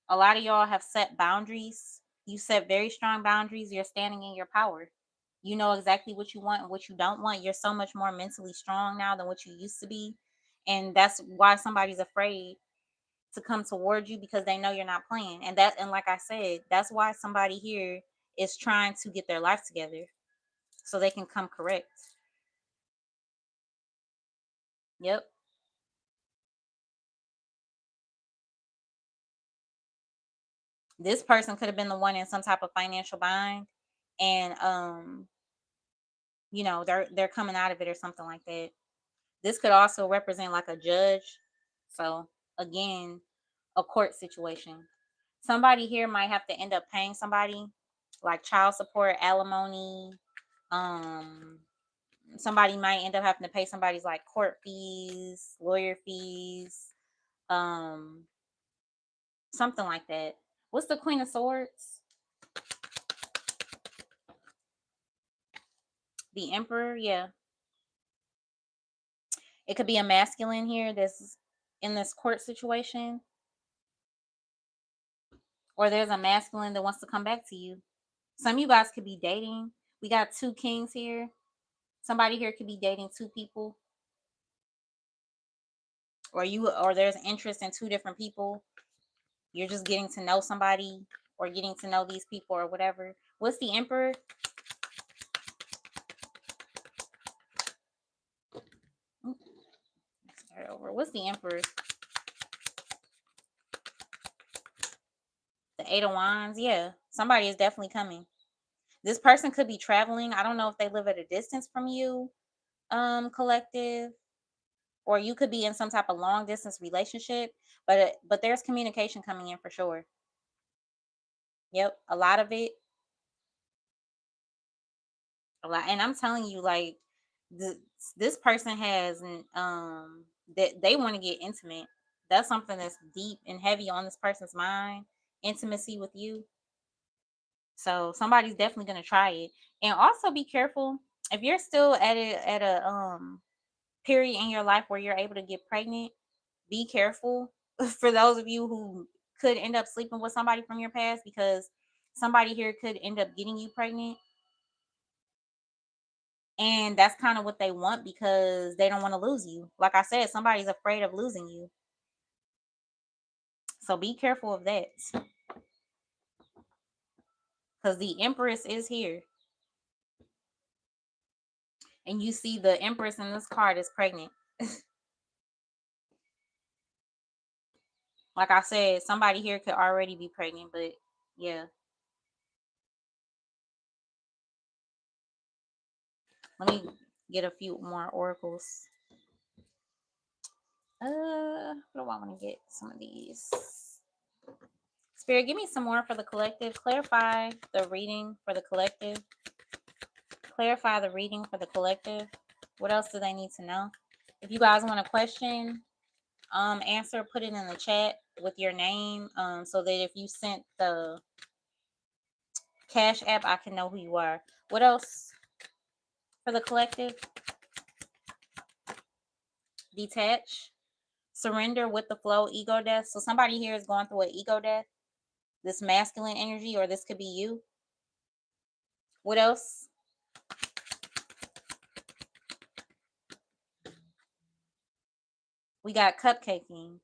A lot of y'all have set boundaries. You set very strong boundaries. You're standing in your power. You know exactly what you want and what you don't want. You're so much more mentally strong now than what you used to be. And that's why somebody's afraid to come towards you, because they know you're not playing. And like I said, that's why somebody here is trying to get their life together so they can come correct. Yep. This person could have been the one in some type of financial bind, and they're coming out of it or something like that. This could also represent like a judge. So again, a court situation. Somebody here might have to end up paying somebody, like child support, alimony. Um, Somebody might end up having to pay somebody's like court fees, lawyer fees, um, something like that. What's the Queen of Swords? The Emperor, yeah. It could be a masculine here that's in this court situation, or there's a masculine that wants to come back to you. Some of you guys could be dating. We got two kings here. Somebody here could be dating two people, or there's interest in two different people. You're just getting to know somebody or getting to know these people or whatever. What's the Emperor? Start over. What's the Emperor? The Eight of Wands. Yeah, somebody is definitely coming. This person could be traveling. I don't know if they live at a distance from you, collective, or you could be in some type of long distance relationship. But there's communication coming in for sure. Yep, a lot of it, a lot. And I'm telling you, like, this this person has that they want to get intimate. That's something that's deep and heavy on this person's mind. Intimacy with you. So somebody's definitely gonna try it. And also be careful if you're still at a period in your life where you're able to get pregnant. Be careful for those of you who could end up sleeping with somebody from your past, because somebody here could end up getting you pregnant. And that's kind of what they want because they don't want to lose you. Like I said, somebody's afraid of losing you. So be careful of that. Because the Empress is here. And you see the Empress in this card is pregnant. Like I said, somebody here could already be pregnant, but yeah. Let me get a few more oracles. What do I want to get? Some of these. Spirit, give me some more for the collective. Clarify the reading for the collective. Clarify the reading for the collective. What else do they need to know? If you guys want a question, answer, put it in the chat with your name, so that if you sent the Cash App, I can know who you are. What else for the collective? Detach, surrender with the flow, ego death. So somebody here is going through an ego death. This masculine energy, or this could be you. What else? We got cupcaking,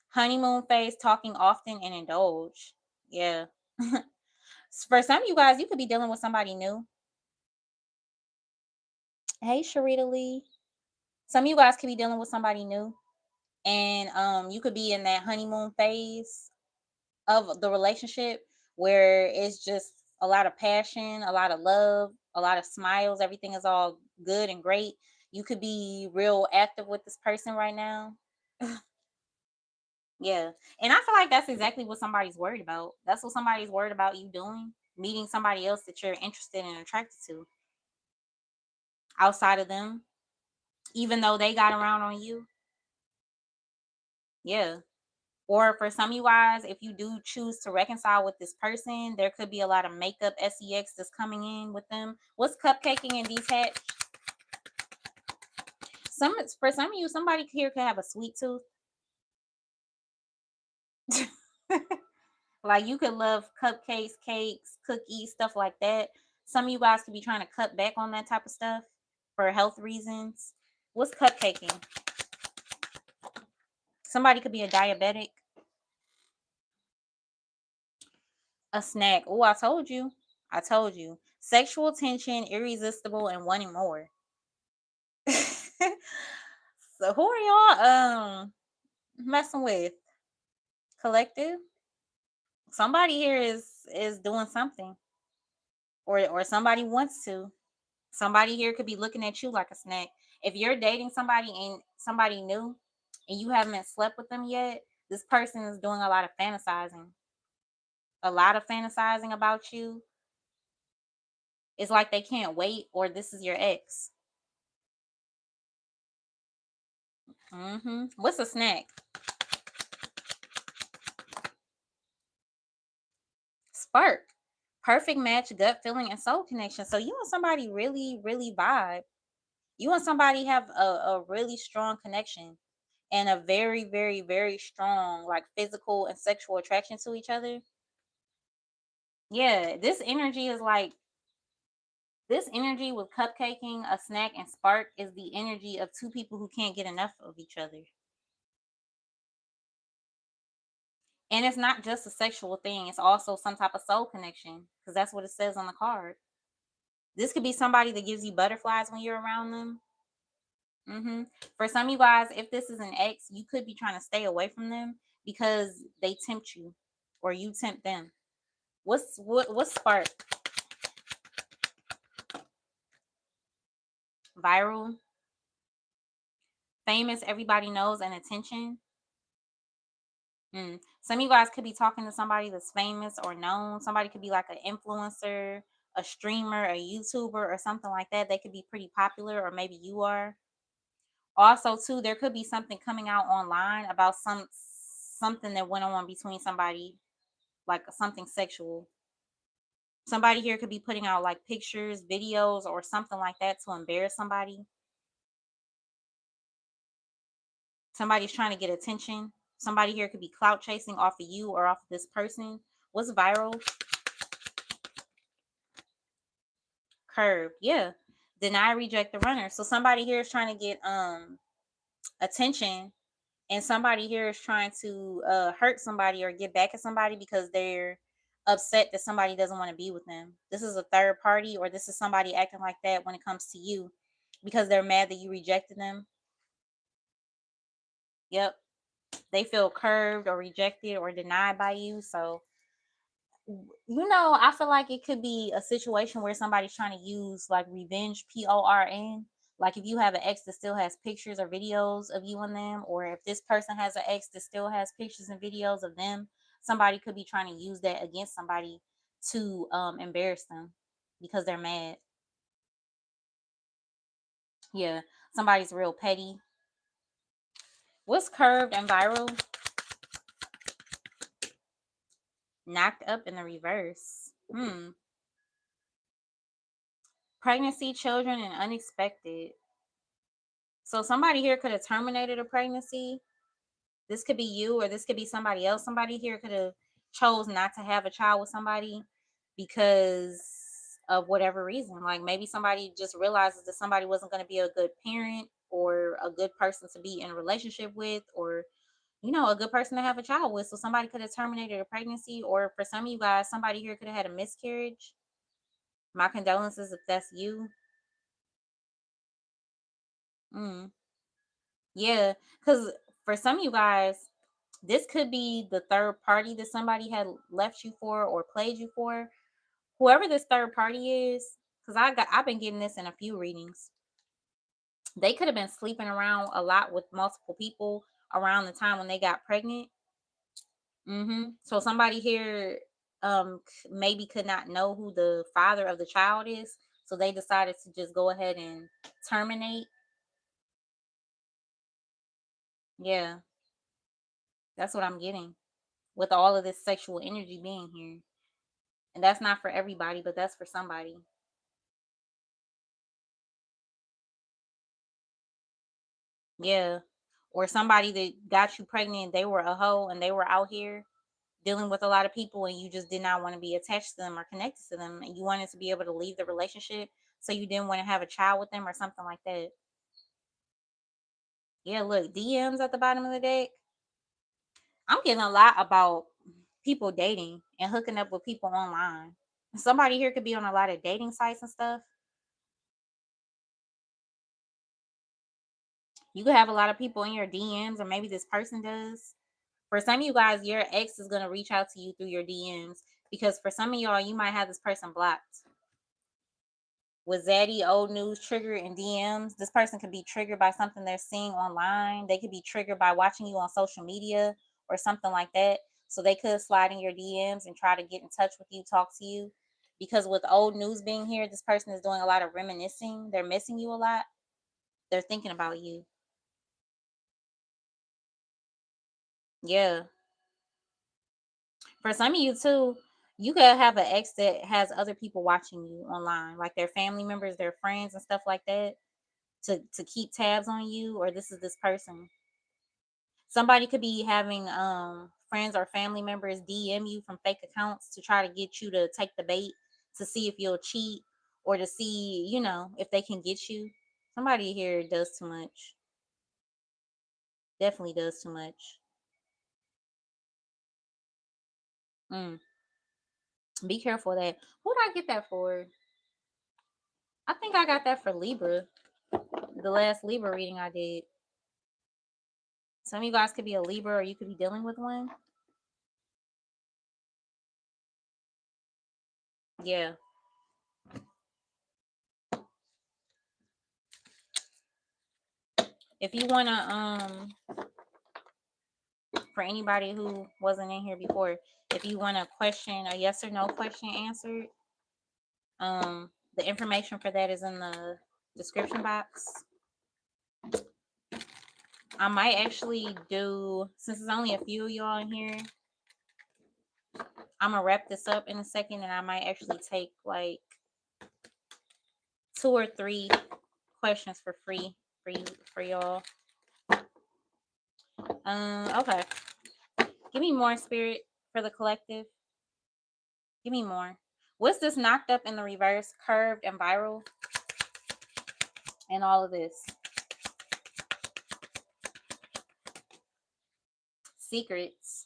honeymoon phase, talking often and indulge. Yeah. For some of you guys, you could be dealing with somebody new. Hey, Sharita Lee. Some of you guys could be dealing with somebody new, and you could be in that honeymoon phase of the relationship where it's just a lot of passion, a lot of love, a lot of smiles. Everything is all good and great. You could be real active with this person right now. Yeah. And I feel like that's exactly what somebody's worried about. That's what somebody's worried about you doing, meeting somebody else that you're interested and attracted to outside of them, even though they got around on you. Yeah. Or for some of you guys, if you do choose to reconcile with this person, there could be a lot of makeup sex that's coming in with them. What's cupcaking and detached? For some of you, somebody here could have a sweet tooth. Like you could love cupcakes, cakes, cookies, stuff like that. Some of you guys could be trying to cut back on that type of stuff for health reasons. What's cupcaking? Somebody could be a diabetic. A snack. Oh, I told you. I told you. Sexual tension, irresistible, and wanting more. So who are y'all messing with? Collective? Somebody here is doing something. Or somebody wants to. Somebody here could be looking at you like a snack. If you're dating somebody and somebody new and you haven't slept with them yet, this person is doing a lot of fantasizing. A lot of fantasizing about you. It's like they can't wait, or this is your ex. What's a snack? Spark. Perfect match, gut feeling, and soul connection. So you and somebody really, really vibe. You and somebody have a really strong connection and a very, very, very strong like physical and sexual attraction to each other. Yeah, this energy with cupcaking, a snack, and spark is the energy of two people who can't get enough of each other. And it's not just a sexual thing, it's also some type of soul connection because that's what it says on the card. This could be somebody that gives you butterflies when you're around them. For some of you guys, if this is an ex, you could be trying to stay away from them because they tempt you or you tempt them. What's spark? Viral, famous, everybody knows, and attention. Some of you guys could be talking to somebody that's famous or known. Somebody could be like an influencer, a streamer, a YouTuber, or something like that. They could be pretty popular, or maybe you are. Also, too, there could be something coming out online about something that went on between somebody, like something sexual. Somebody here could be putting out like pictures, videos, or something like that to embarrass somebody. Somebody's trying to get attention. Somebody here could be clout chasing off of you or off of this person. What's viral? Curve. Yeah. Deny, reject the runner. So somebody here is trying to get attention, and somebody here is trying to hurt somebody or get back at somebody because they're upset that somebody doesn't want to be with them. This is a third party, or this is somebody acting like that when it comes to you because they're mad that you rejected them. Yep. They feel curved or rejected or denied by you. So, I feel like it could be a situation where somebody's trying to use like revenge, PORN. Like if you have an ex that still has pictures or videos of you and them, or if this person has an ex that still has pictures and videos of them, somebody could be trying to use that against somebody to embarrass them because they're mad. Yeah, somebody's real petty. What's curved and viral? Knocked up in the reverse. Pregnancy, children, and unexpected. So somebody here could have terminated a pregnancy. This could be you, or this could be somebody else. Somebody here could have chose not to have a child with somebody because of whatever reason. Like maybe somebody just realizes that somebody wasn't going to be a good parent or a good person to be in a relationship with, or a good person to have a child with. So somebody could have terminated a pregnancy, or for some of you guys, somebody here could have had a miscarriage. My condolences if that's you. Mm. Yeah, because for some of you guys, this could be the third party that somebody had left you for or played you for. Whoever this third party is, because I've been getting this in a few readings. They could have been sleeping around a lot with multiple people around the time when they got pregnant. So somebody here maybe could not know who the father of the child is, so they decided to just go ahead and terminate. Yeah, that's what I'm getting with all of this sexual energy being here. And that's not for everybody, but that's for somebody. Yeah. Or somebody that got you pregnant, they were a hoe and they were out here dealing with a lot of people, and you just did not want to be attached to them or connected to them, and you wanted to be able to leave the relationship, so you didn't want to have a child with them or something like that. Yeah, look, DMs at the bottom of the deck. I'm getting a lot about people dating and hooking up with people online. Somebody here could be on a lot of dating sites and stuff. You could have a lot of people in your DMs, or maybe this person does. For some of you guys, your ex is going to reach out to you through your DMs, because for some of y'all, you might have this person blocked. With Zaddy, old news, trigger, and DMs, this person could be triggered by something they're seeing online. They could be triggered by watching you on social media or something like that. So they could slide in your DMs and try to get in touch with you, talk to you. Because with old news being here, this person is doing a lot of reminiscing. They're missing you a lot. They're thinking about you. Yeah. For some of you too, you could have an ex that has other people watching you online, like their family members, their friends, and stuff like that, to keep tabs on you. Or this is this person. Somebody could be having friends or family members DM you from fake accounts to try to get you to take the bait, to see if you'll cheat, or to see, if they can get you. Somebody here does too much. Definitely does too much. Mm. Be careful of that. Who did I get that for? I think I got that for Libra. The last Libra reading I did. Some of you guys could be a Libra, or you could be dealing with one. Yeah. If you wanna for anybody who wasn't in here before, if you want a question, a yes or no question answered, the information for that is in the description box. I might actually do, since there's only a few of y'all in here, I'm gonna wrap this up in a second, and I might actually take like 2 or 3 questions for free for y'all. Okay. Give me more, Spirit, for the collective. Give me more. What's this knocked up in the reverse, curved, and viral? And all of this. Secrets.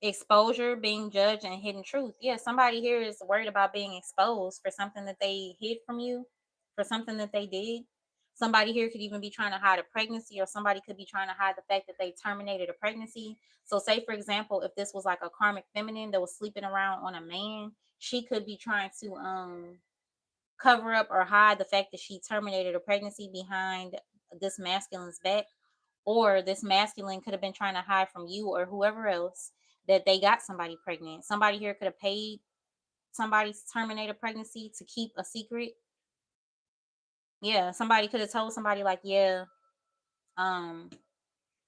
Exposure, being judged, and hidden truth. Yeah, somebody here is worried about being exposed for something that they hid from you, for something that they did. Somebody here could even be trying to hide a pregnancy, or somebody could be trying to hide the fact that they terminated a pregnancy. So say, for example, if this was like a karmic feminine that was sleeping around on a man, she could be trying to cover up or hide the fact that she terminated a pregnancy behind this masculine's back. Or this masculine could have been trying to hide from you or whoever else that they got somebody pregnant. Somebody here could have paid somebody to terminate a pregnancy to keep a secret. Yeah, somebody could have told somebody like, yeah,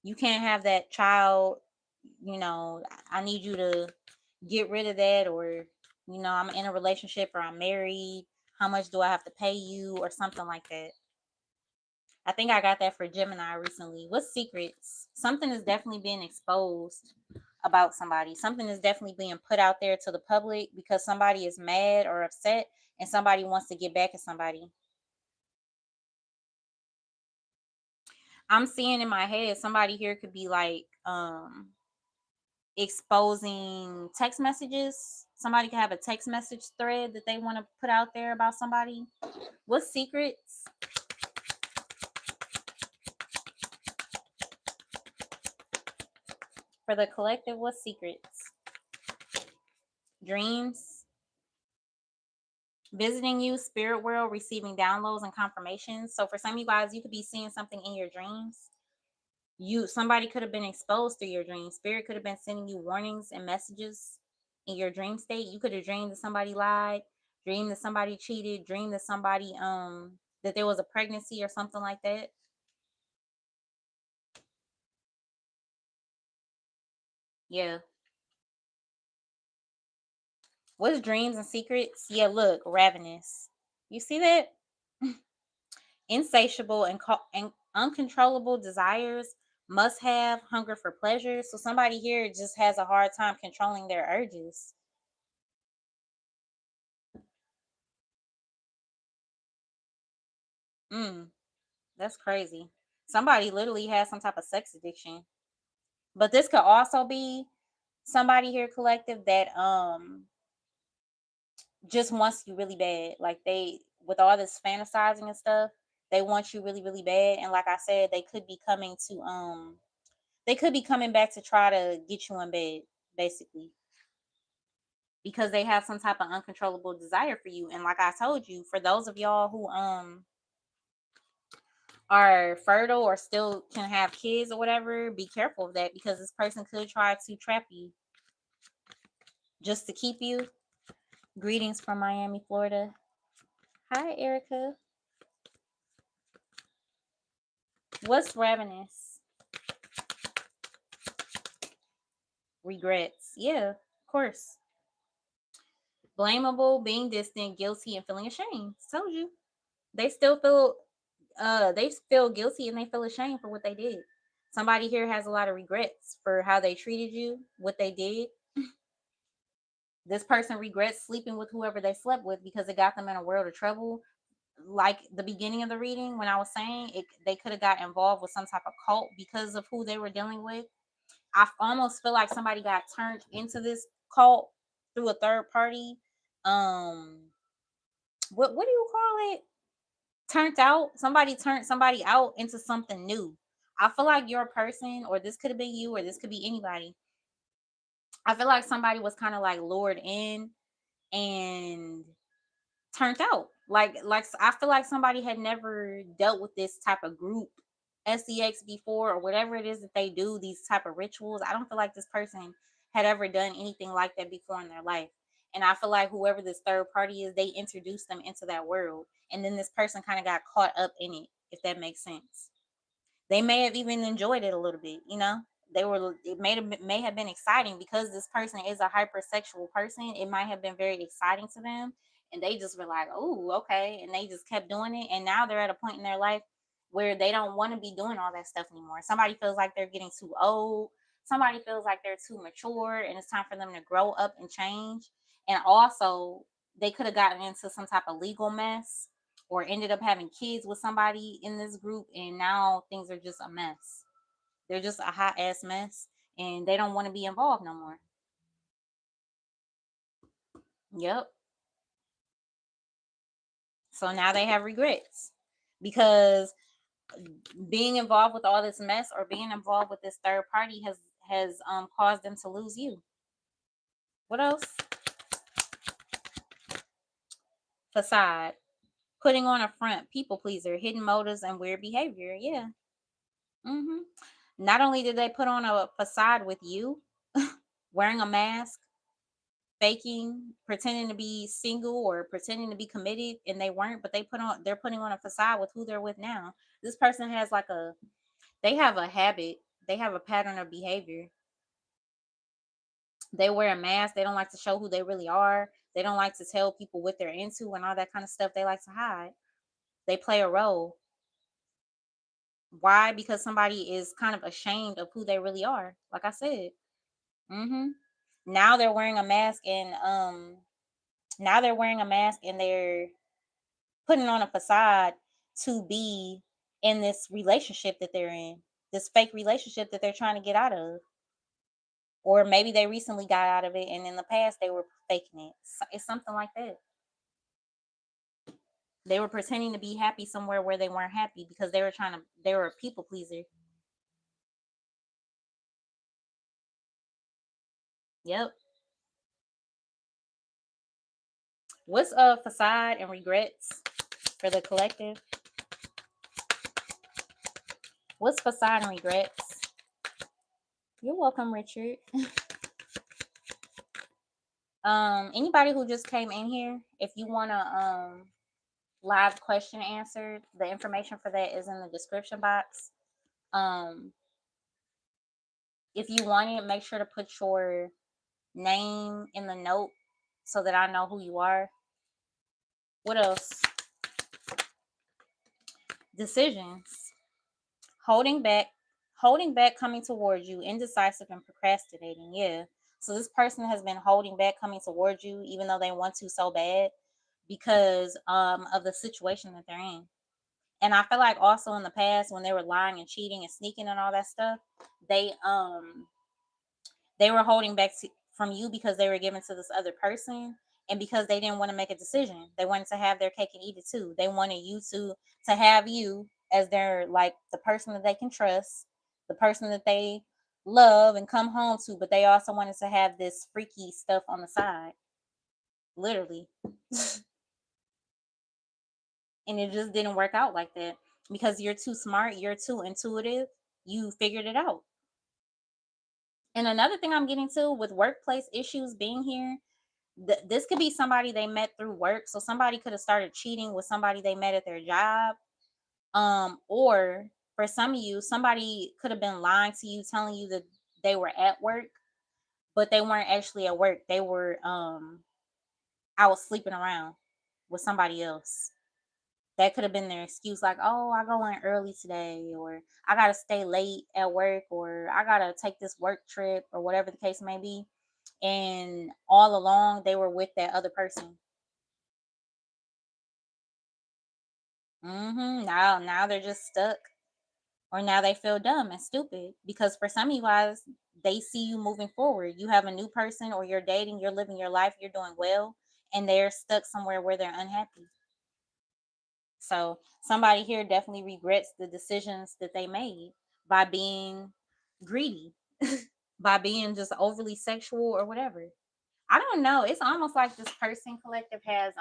you can't have that child, I need you to get rid of that, or I'm in a relationship or I'm married. How much do I have to pay you, or something like that? I think I got that for Gemini recently. What secrets? Something is definitely being exposed about somebody. Something is definitely being put out there to the public because somebody is mad or upset and somebody wants to get back at somebody. I'm seeing in my head somebody here could be like exposing text messages. Somebody could have a text message thread that they want to put out there about somebody. What secrets? For the collective, what secrets? Dreams. Visiting you, spirit world, receiving downloads and confirmations. So for some of you guys, you could be seeing something in your dreams. Somebody could have been exposed through your dreams. Spirit could have been sending you warnings and messages in your dream state. You could have dreamed that somebody lied, dreamed that somebody cheated, dreamed that somebody that there was a pregnancy or something like that. Yeah. What's dreams and secrets? Yeah, look, ravenous. You see that? Insatiable and uncontrollable desires, must have hunger for pleasure. So somebody here just has a hard time controlling their urges. That's crazy. Somebody literally has some type of sex addiction. But this could also be somebody here, collective, that just wants you really bad. Like, they, with all this fantasizing and stuff, they want you really, really bad. And like I said, they could be coming back to try to get you in bed, basically. Because they have some type of uncontrollable desire for you. And like I told you, for those of y'all who are fertile or still can have kids or whatever, be careful of that, because this person could try to trap you just to keep you. Greetings from Miami, Florida. Hi, Erica. What's ravenous? Regrets. Yeah, of course. Blamable, being distant, guilty, and feeling ashamed. Told you. They still feel guilty and they feel ashamed for what they did. Somebody here has a lot of regrets for how they treated you, what they did. This person regrets sleeping with whoever they slept with because it got them in a world of trouble. Like the beginning of the reading, when I was saying it, they could have got involved with some type of cult because of who they were dealing with. I almost feel like somebody got turned into this cult through a third party. What do you call it? Turned out. Somebody turned somebody out into something new. I feel like your person, or this could have been you, or this could be anybody. I feel like somebody was kind of like lured in and turned out. Like I feel like somebody had never dealt with this type of group sex before or whatever it is that they do, these type of rituals. I don't feel like this person had ever done anything like that before in their life. And I feel like whoever this third party is, they introduced them into that world. And then this person kind of got caught up in it, if that makes sense. They may have even enjoyed it a little bit, you know. It may have been exciting because this person is a hypersexual person. It might have been very exciting to them, and they just were like, "Oh, okay," and they just kept doing it. And now they're at a point in their life where they don't want to be doing all that stuff anymore. Somebody feels like they're getting too old. Somebody feels like they're too mature, and it's time for them to grow up and change. And also, they could have gotten into some type of legal mess or ended up having kids with somebody in this group, and now things are just a mess. They're just a hot ass mess, and they don't want to be involved no more. Yep. So now they have regrets because being involved with all this mess or being involved with this third party has caused them to lose you. What else? Facade. Putting on a front, people pleaser, hidden motives, and weird behavior. Yeah. hmm Not only did they put on a facade with you, wearing a mask, faking, pretending to be single or pretending to be committed, and they weren't, but they're putting on a facade with who they're with now. This person has like they have a habit, they have a pattern of behavior. They wear a mask, they don't like to show who they really are. They don't like to tell people what they're into and all that kind of stuff. They like to hide. They play a role. Why? Because somebody is kind of ashamed of who they really are. Like I said. Mhm. Now they're wearing a mask and now they're wearing a mask and they're putting on a facade to be in this relationship that they're in, this fake relationship that they're trying to get out of. Or maybe they recently got out of it and in the past they were faking it. It's something like that. They were pretending to be happy somewhere where they weren't happy because they were a people pleaser. Yep. What's a facade and regrets for the collective? What's facade and regrets? You're welcome, Richard. Anybody who just came in here, if you wanna live question answered, the information for that is in the description box. Um, if you want it, make sure to put your name in the note so that I know who you are. What else? Decisions. Holding back, holding back, coming towards you, indecisive and procrastinating. Yeah. So this person has been holding back coming towards you even though they want to so bad because of the situation that they're in. And I feel like also in the past when they were lying and cheating and sneaking and all that stuff, they um they were holding back from you because they were given to this other person and because they didn't want to make a decision. They wanted to have their cake and eat it too. They wanted you to have you as their like the person that they can trust, the person that they love and come home to, but they also wanted to have this freaky stuff on the side. Literally. And it just didn't work out like that because you're too smart, you're too intuitive, you figured it out. And another thing I'm getting to with workplace issues being here, this could be somebody they met through work. So somebody could have started cheating with somebody they met at their job. Or for some of you, somebody could have been lying to you, telling you that they were at work, but they weren't actually at work. They were out sleeping around with somebody else. That could have been their excuse, like, oh, I go in early today, or I gotta stay late at work, or I gotta take this work trip, or whatever the case may be. And all along they were with that other person. Now they're just stuck, or now they feel dumb and stupid because for some of you guys, they see you moving forward. You have a new person, or you're dating, you're living your life, you're doing well, and they're stuck somewhere where they're unhappy. So somebody here definitely regrets the decisions that they made by being greedy, by being just overly sexual or whatever. I don't know. It's almost like this person collective has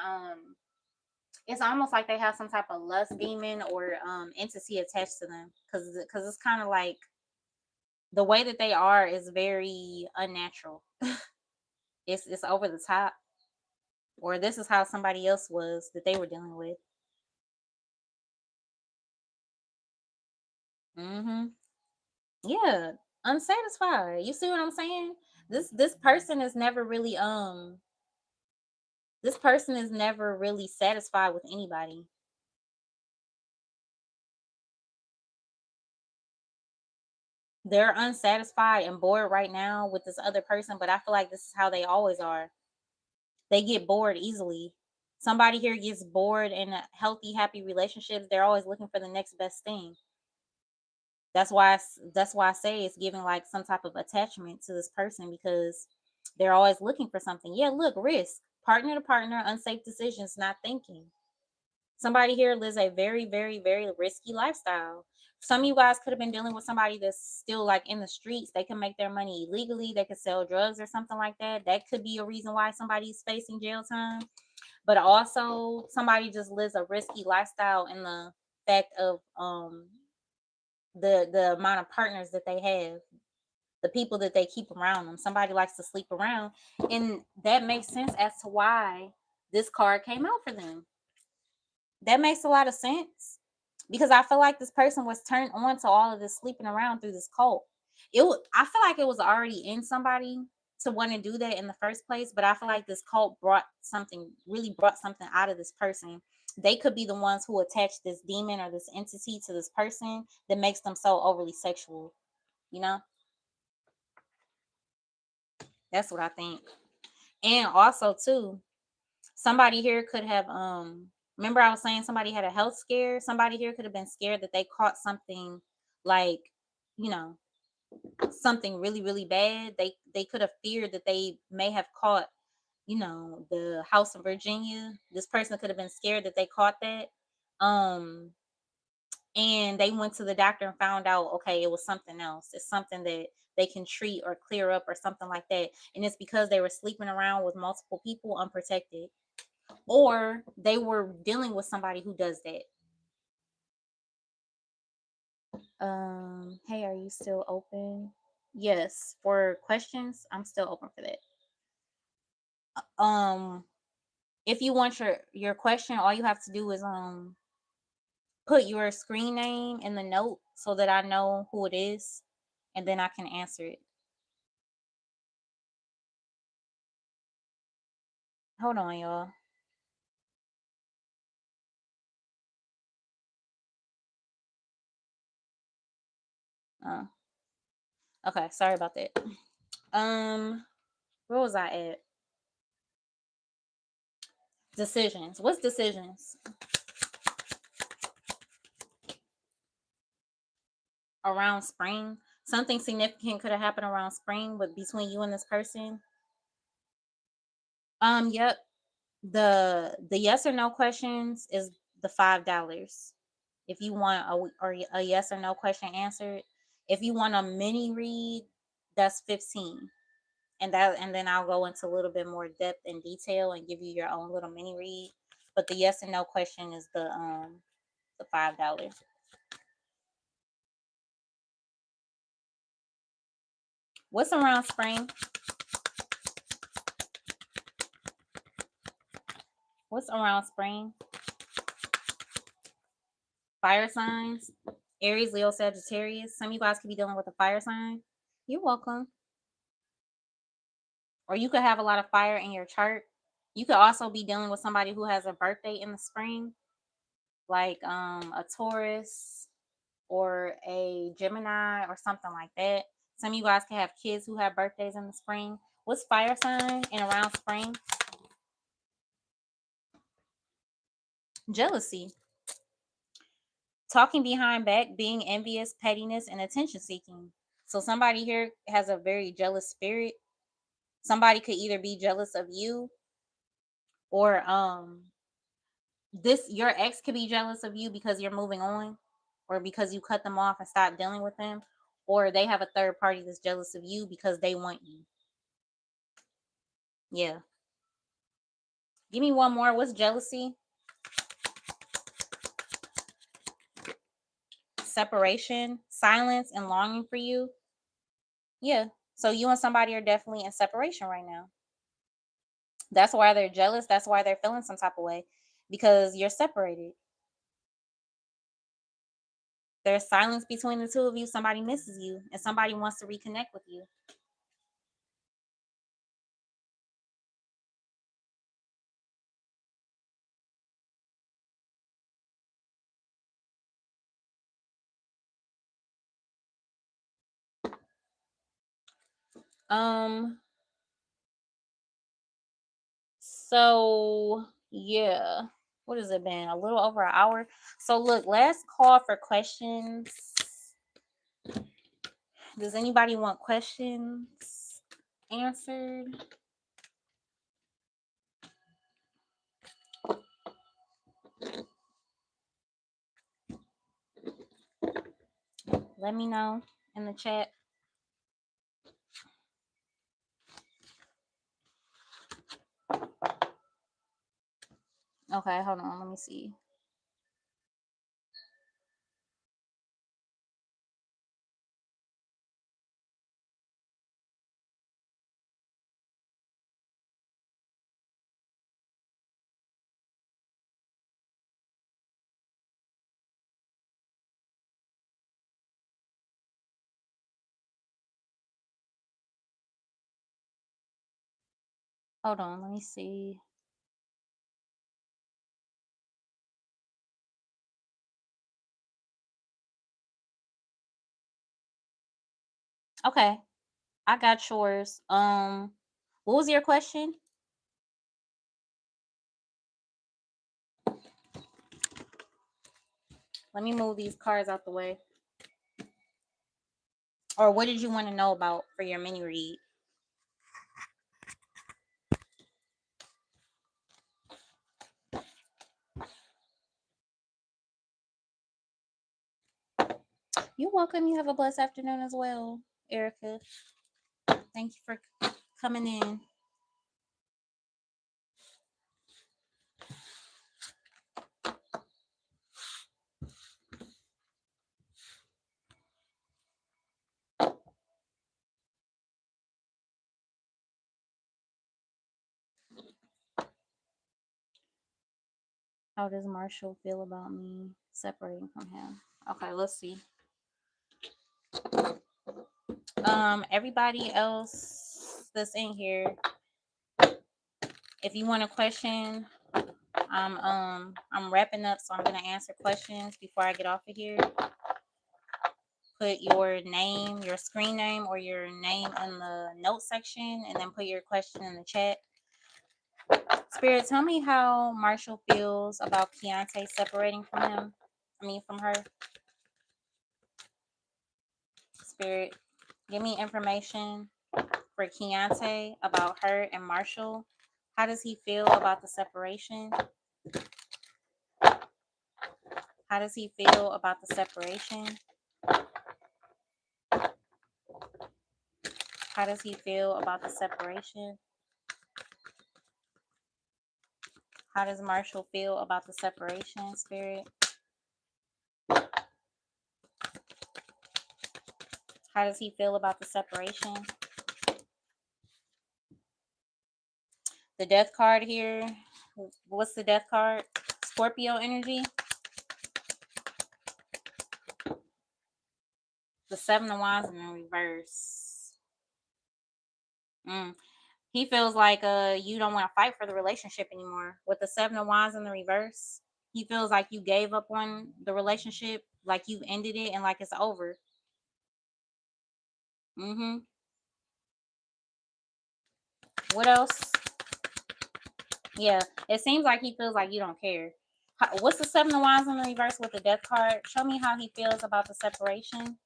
It's almost like they have some type of lust demon or entity attached to them, because it's kind of like the way that they are is very unnatural. It's over the top, or this is how somebody else was that they were dealing with. Mm-hmm. Yeah, unsatisfied. You see what I'm saying? This person is never really this person is never really satisfied with anybody. They're unsatisfied and bored right now with this other person, but I feel like this is how they always are. They get bored easily. Somebody here gets bored in a healthy, happy relationships. They're always looking for the next best thing. That's why I say it's giving like some type of attachment to this person, because they're always looking for something. Yeah, look, risk, partner to partner, unsafe decisions, not thinking. Somebody here lives a very, very, very risky lifestyle. Some of you guys could have been dealing with somebody that's still like in the streets. They can make their money illegally. They could sell drugs or something like that. That could be a reason why somebody's facing jail time. But also, somebody just lives a risky lifestyle in the fact of the amount of partners that they have, the people that they keep around them. Somebody likes to sleep around, and that makes sense as to why this card came out for them. That makes a lot of sense, because I feel like this person was turned on to all of this sleeping around through this cult. I feel like it was already in somebody to want to do that in the first place, but I feel like this cult really brought something out of this person. They could be the ones who attach this demon or this entity to this person that makes them so overly sexual, you know? That's what I think. And also too, somebody here could have remember I was saying somebody had a health scare. Somebody here could have been scared that they caught something like, you know, something really, really bad. They could have feared that they may have caught, the House of Virginia. This person could have been scared that they caught that. Um and they went to the doctor and found out, okay, it was something else. It's something that they can treat or clear up or something like that. And it's because they were sleeping around with multiple people unprotected, or they were dealing with somebody who does that. Hey, are you still open? Yes, for questions, I'm still open for that. Um, if you want your question, all you have to do is put your screen name in the note so that I know who it is, and then I can answer it. Hold on, y'all. Uh, okay, sorry about that. Where was I at? Decisions. What's decisions? Around spring. Something significant could have happened around spring, but between you and this person. Yep. The yes or no questions is the $5. If you want a yes or no question answered. If you want a mini read, that's 15. And then I'll go into a little bit more depth and detail and give you your own little mini read. But the yes and no question is the $5. What's around spring? What's around spring? Fire signs. Aries, Leo, Sagittarius. Some of you guys could be dealing with a fire sign. You're welcome. Or you could have a lot of fire in your chart. You could also be dealing with somebody who has a birthday in the spring, like a Taurus or a Gemini or something like that. Some of you guys can have kids who have birthdays in the spring. What's fire sign and around spring? Jealousy. Talking behind back, being envious, pettiness, and attention seeking. So somebody here has a very jealous spirit. Somebody could either be jealous of you, or this your ex could be jealous of you because you're moving on, or because you cut them off and stop dealing with them, or they have a third party that's jealous of you because they want you. Yeah. Give me one more. What's jealousy? separation, silence, and longing for you. Yeah. So you and somebody are definitely in separation right now. That's why they're jealous. That's why they're feeling some type of way because you're separated. There's silence between the two of you. Somebody misses you and somebody wants to reconnect with you. Um, so yeah. What has it been? A little over an hour. So look, last call for questions. Does anybody want questions answered? Let me know in the chat. Okay, hold on. Let me see. Hold on. Let me see. Okay, I got yours. What was your question? Let me move these cards out the way. Or what did you want to know about for your mini read? You're welcome. You have a blessed afternoon as well, Erica. Thank you for coming in. How does Marshall feel about me separating from him? Okay, let's see. Everybody else that's in here, if you want a question, I'm wrapping up, so I'm gonna answer questions before I get off of here. Put your name, your screen name, or your name in the note section, and then put your question in the chat. Spirit, tell me how Marshall feels about Keontae separating from him. From her. Spirit, give me information for Keontae about her and Marshall. How does he feel about the separation? How does he feel about the separation? How does he feel about the separation? How does Marshall feel about the separation, Spirit? How does he feel about the separation? The death card here. What's the death card? Scorpio energy. The Seven of Wands in reverse. He feels like you don't want to fight for the relationship anymore. With the Seven of Wands in the reverse, he feels like you gave up on the relationship, like you ended it and like it's over. What else? Yeah, it seems like he feels like you don't care. What's the Seven of Wands in the reverse with the death card? Show me how he feels about the separation.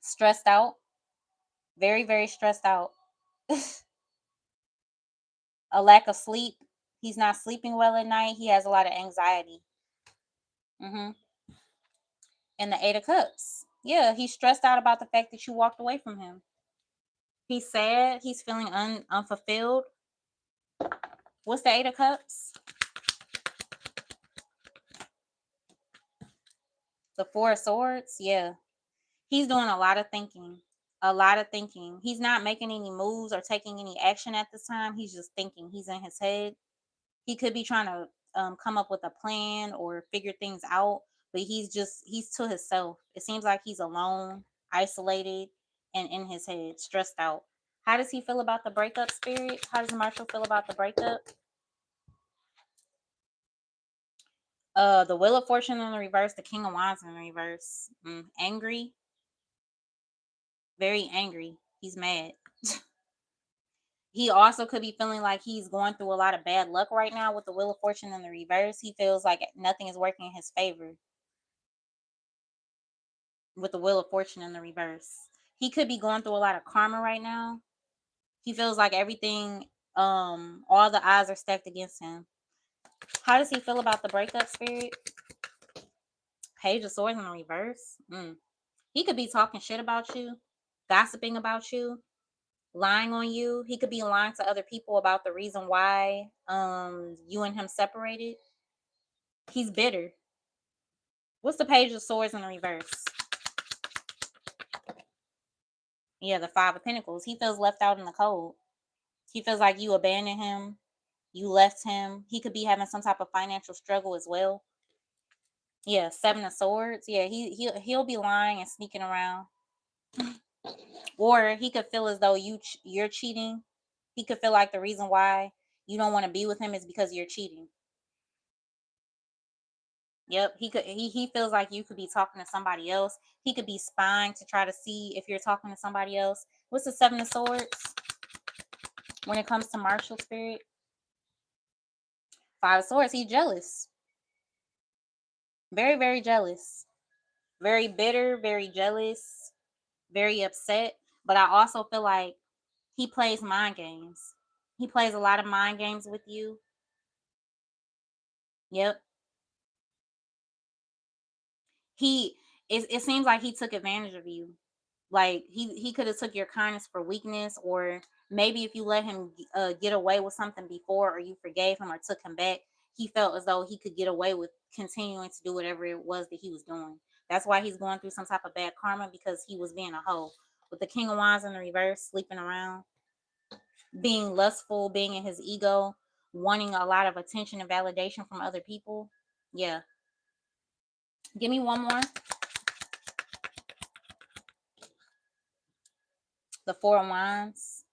Stressed out. Very, very stressed out. A lack of sleep. He's not sleeping well at night. He has a lot of anxiety. And the Eight of Cups. Yeah, he's stressed out about the fact that you walked away from him. He's sad. He's feeling unfulfilled. What's the Eight of Cups? The Four of Swords, yeah. He's doing a lot of thinking. A lot of thinking. He's not making any moves or taking any action at this time. He's just thinking. He's in his head. He could be trying to come up with a plan or figure things out, but he's to himself. It seems like he's alone, isolated, and in his head, stressed out. How does he feel about the breakup, Spirit? How does Marshall feel about the breakup? The Wheel of Fortune in the reverse, the King of Wands in the reverse. Angry, very angry. He's mad. He also could be feeling like he's going through a lot of bad luck right now with the Wheel of Fortune in the reverse. He feels like nothing is working in his favor with the Wheel of Fortune in the reverse. He could be going through a lot of karma right now. He feels like everything, all the odds are stacked against him. How does he feel about the breakup, Spirit? Page of Swords in the reverse. He could be talking shit about you, gossiping about you, lying on you. He could be lying to other people about the reason why you and him separated. He's bitter. What's the Page of Swords in the reverse? Yeah, the Five of Pentacles. He feels left out in the cold. He feels like you abandoned him. You left him. He could be having some type of financial struggle as well. Yeah, Seven of Swords. Yeah, he'll be lying and sneaking around. Or he could feel as though you're cheating. He could feel like the reason why you don't want to be with him is because you're cheating. Yep, he feels like you could be talking to somebody else. He could be spying to try to see if you're talking to somebody else. What's the Seven of Swords when it comes to Marshall, Spirit? Five of Swords. He's jealous. Very, very jealous. Very bitter, very jealous, very upset. But I also feel like he plays mind games. He plays a lot of mind games with you. Yep. It seems like he took advantage of you. Like he could have took your kindness for weakness, or maybe if you let him get away with something before, or you forgave him or took him back, he felt as though he could get away with continuing to do whatever it was that he was doing. That's why he's going through some type of bad karma, because he was being a hoe. With the King of Wands in the reverse, sleeping around, being lustful, being in his ego, wanting a lot of attention and validation from other people. Yeah. Give me one more. The Four of Wands.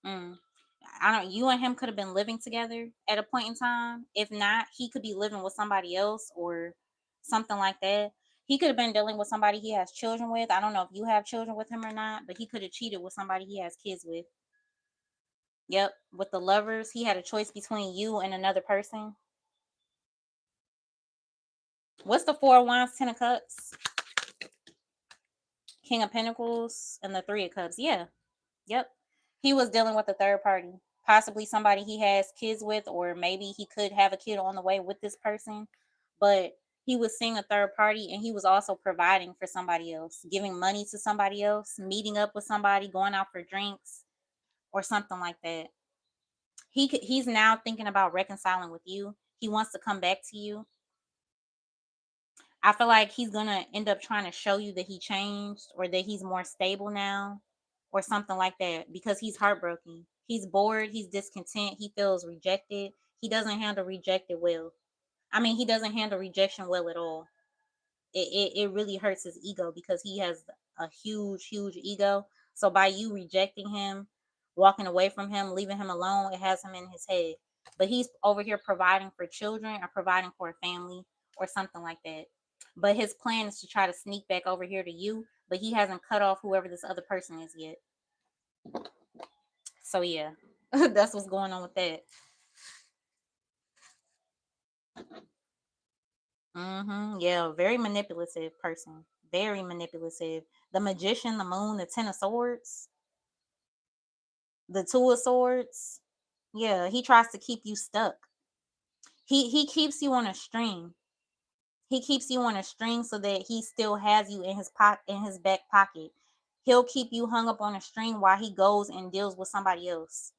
I don't. You and him could have been living together at a point in time. If not, he could be living with somebody else or something like that. He could have been dealing with somebody he has children with. I don't know if you have children with him or not, but he could have cheated with somebody he has kids with. Yep, with the Lovers, he had a choice between you and another person. What's the Four of Wands, Ten of Cups, King of Pentacles, and the Three of Cups? Yeah. Yep. He was dealing with a third party, possibly somebody he has kids with, or maybe he could have a kid on the way with this person. But he was seeing a third party, and he was also providing for somebody else, giving money to somebody else, meeting up with somebody, going out for drinks, or something like that. He's now thinking about reconciling with you. He wants to come back to you. I feel like he's gonna end up trying to show you that he changed, or that he's more stable now, or something like that, because he's heartbroken. He's bored, he's discontent, he feels rejected. He doesn't handle rejected well. I mean, he doesn't handle rejection well at all. It really hurts his ego, because he has a huge ego. So by you rejecting him, walking away from him, leaving him alone, it has him in his head. But he's over here providing for children, or providing for a family, or something like that. But his plan is to try to sneak back over here to you, but he hasn't cut off whoever this other person is yet. So yeah, that's what's going on with that. Yeah, very manipulative person. Very manipulative. The Magician, the Moon, the Ten of Swords, the Two of Swords. Yeah, he tries to keep you stuck. He keeps you on a string. He keeps you on a string so that he still has you in his back pocket. He'll keep you hung up on a string while he goes and deals with somebody else.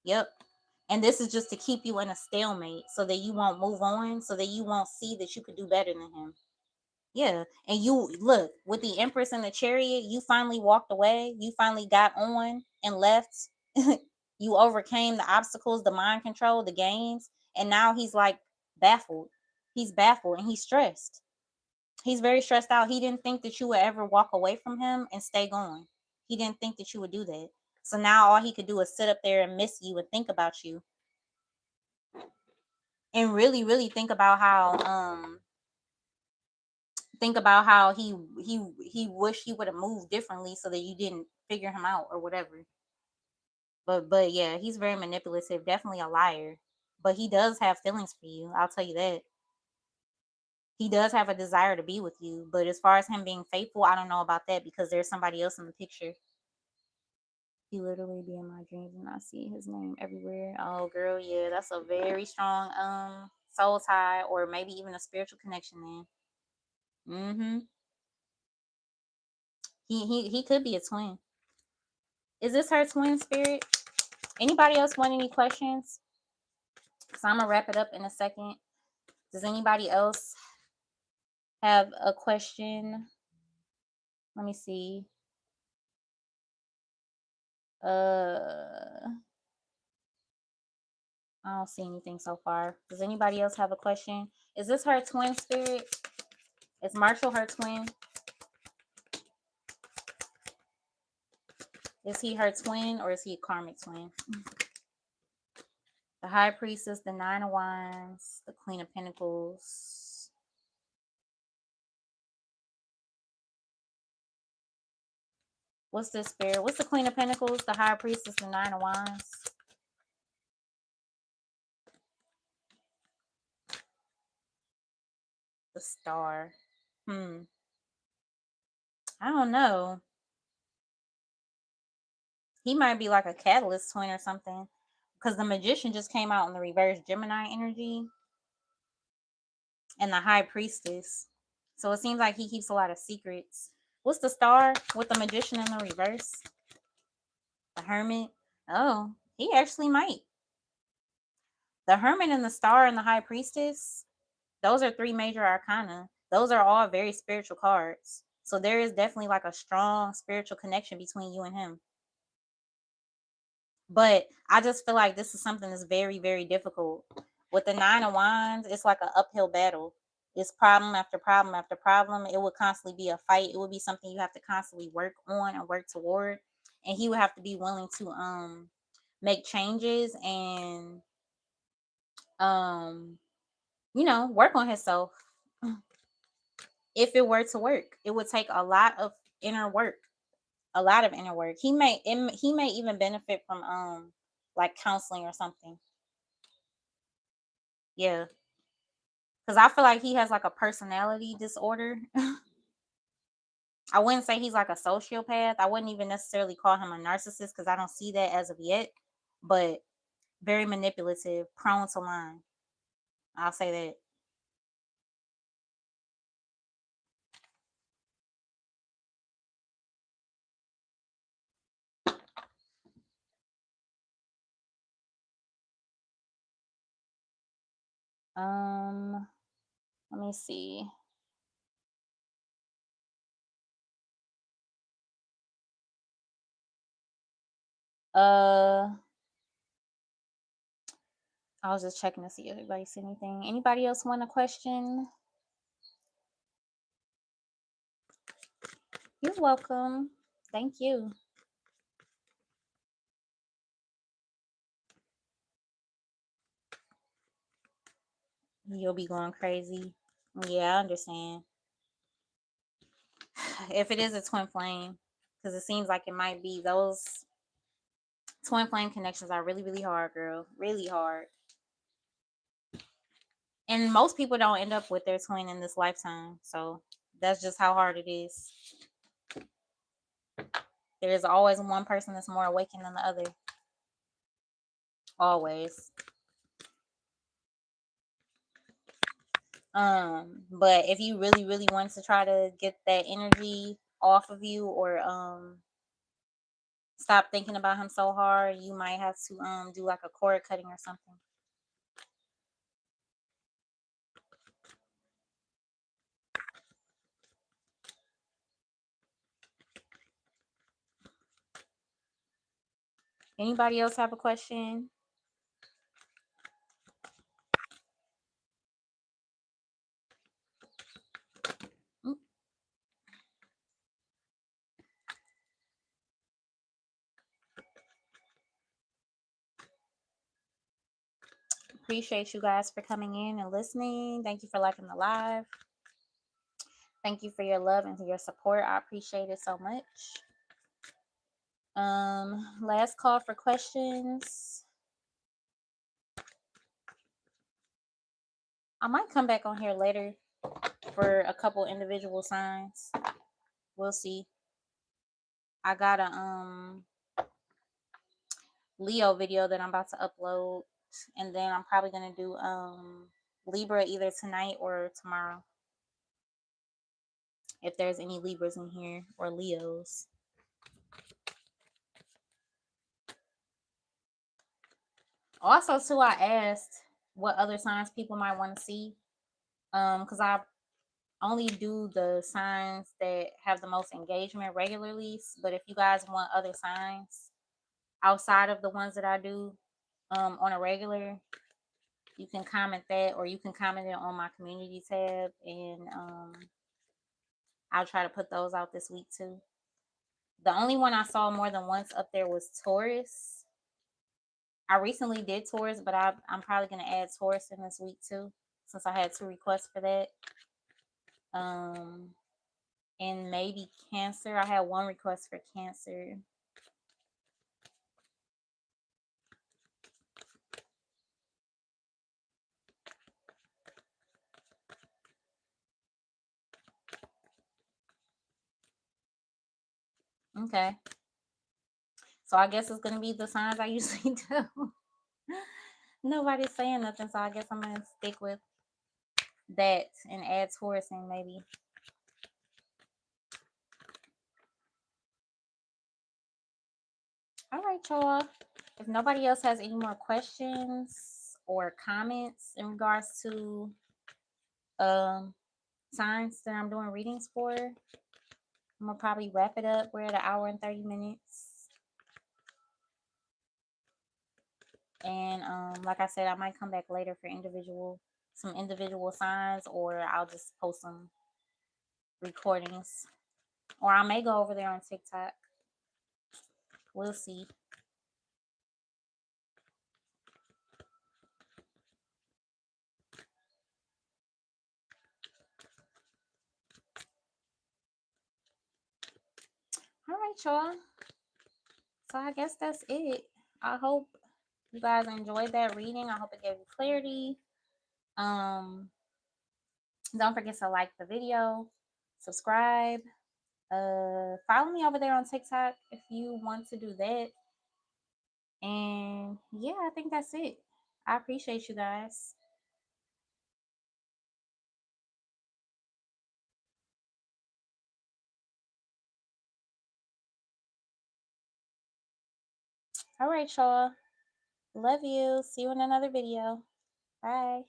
Yep. And this is just to keep you in a stalemate so that you won't move on, so that you won't see that you could do better than him. Yeah. And you look with the Empress and the Chariot, you finally walked away. You finally got on and left. You overcame the obstacles, the mind control, the games. And now he's like baffled. He's baffled and he's stressed. He's very stressed out. He didn't think that you would ever walk away from him and stay going. He didn't think that you would do that. So now all he could do is sit up there and miss you and think about you. And really, really think about how he wished he would have moved differently so that you didn't figure him out or whatever. But yeah, he's very manipulative, definitely a liar. But he does have feelings for you. I'll tell you that. He does have a desire to be with you, but as far as him being faithful, I don't know about that because there's somebody else in the picture. He literally be in my dreams and I see his name everywhere. Oh girl, yeah, that's a very strong soul tie or maybe even a spiritual connection then. Mm-hmm. He could be a twin. Is this her twin spirit? Anybody else want any questions? So I'm gonna wrap it up in a second. Does anybody else have a question? Let me see. I don't see anything so far. Does anybody else have a question? Is this her twin spirit? Is Marshall her twin? Is he her twin or is he a karmic twin? The High Priestess, the Nine of Wands, the Queen of Pentacles. What's this spirit? What's the Queen of Pentacles, the High Priestess, the Nine of Wands? The Star. I don't know. He might be like a catalyst twin or something. Because the Magician just came out in the reverse Gemini energy. And the High Priestess. So it seems like he keeps a lot of secrets. What's the Star with the Magician in the reverse? The Hermit. Oh, he actually might. The Hermit and the Star and the High Priestess, those are 3 major arcana. Those are all very spiritual cards. So there is definitely like a strong spiritual connection between you and him. But I just feel like this is something that's very, very difficult. With the Nine of Wands, it's like an uphill battle. It's problem after problem after problem. It would constantly be a fight. It would be something you have to constantly work on and work toward. And he would have to be willing to make changes and work on himself. If it were to work, it would take a lot of inner work. A lot of inner work. He may even benefit from like counseling or something. Yeah. Because I feel like he has like a personality disorder. I wouldn't say he's like a sociopath. I wouldn't even necessarily call him a narcissist because I don't see that as of yet. But very manipulative, prone to lying. I'll say that. Let me see. I was just checking to see if anybody see anything. Anybody else want a question? You're welcome. Thank you. You'll be going crazy. Yeah, I understand. If it is a twin flame, because it seems like it might be, those twin flame connections are really, really hard, girl. Really hard. And most people don't end up with their twin in this lifetime. So that's just how hard it is. There is always one person that's more awakened than the other. Always. But if you really, really want to try to get that energy off of you or stop thinking about him so hard. You might have to do like a cord cutting or something. Anybody else have a question? Mm. Appreciate you guys for coming in and listening. Thank you for liking the live. Thank you for your love and your support. I appreciate it so much. Last call for questions. I might come back on here later for a couple individual signs. We'll see. I got a Leo video that I'm about to upload, and then I'm probably gonna do Libra either tonight or tomorrow. If there's any Libras in here or Leos. Also, too, I asked what other signs people might want to see. Because I only do the signs that have the most engagement regularly. But if you guys want other signs outside of the ones that I do on a regular, you can comment that, or you can comment it on my community tab, and I'll try to put those out this week too. The only one I saw more than once up there was Taurus. I recently did Taurus, but I'm probably going to add Taurus in this week too, since I had 2 requests for that. And maybe Cancer. I had 1 request for Cancer. Okay. So I guess it's going to be the signs I usually do. Nobody's saying nothing, so I guess I'm going to stick with that and add Taurus in maybe. All right, y'all. If nobody else has any more questions or comments in regards to signs that I'm doing readings for, I'm gonna probably wrap it up. We're at 1 hour and 30 minutes. And like I said, I might come back later for some individual signs, or I'll just post some recordings. Or I may go over there on TikTok. We'll see. All right, y'all. So I guess that's it. I hope you guys enjoyed that reading. I hope it gave you clarity. Don't forget to like the video, subscribe, follow me over there on TikTok if you want to do that. And yeah, I think that's it. I appreciate you guys. All right, y'all. Love you. See you in another video. Bye.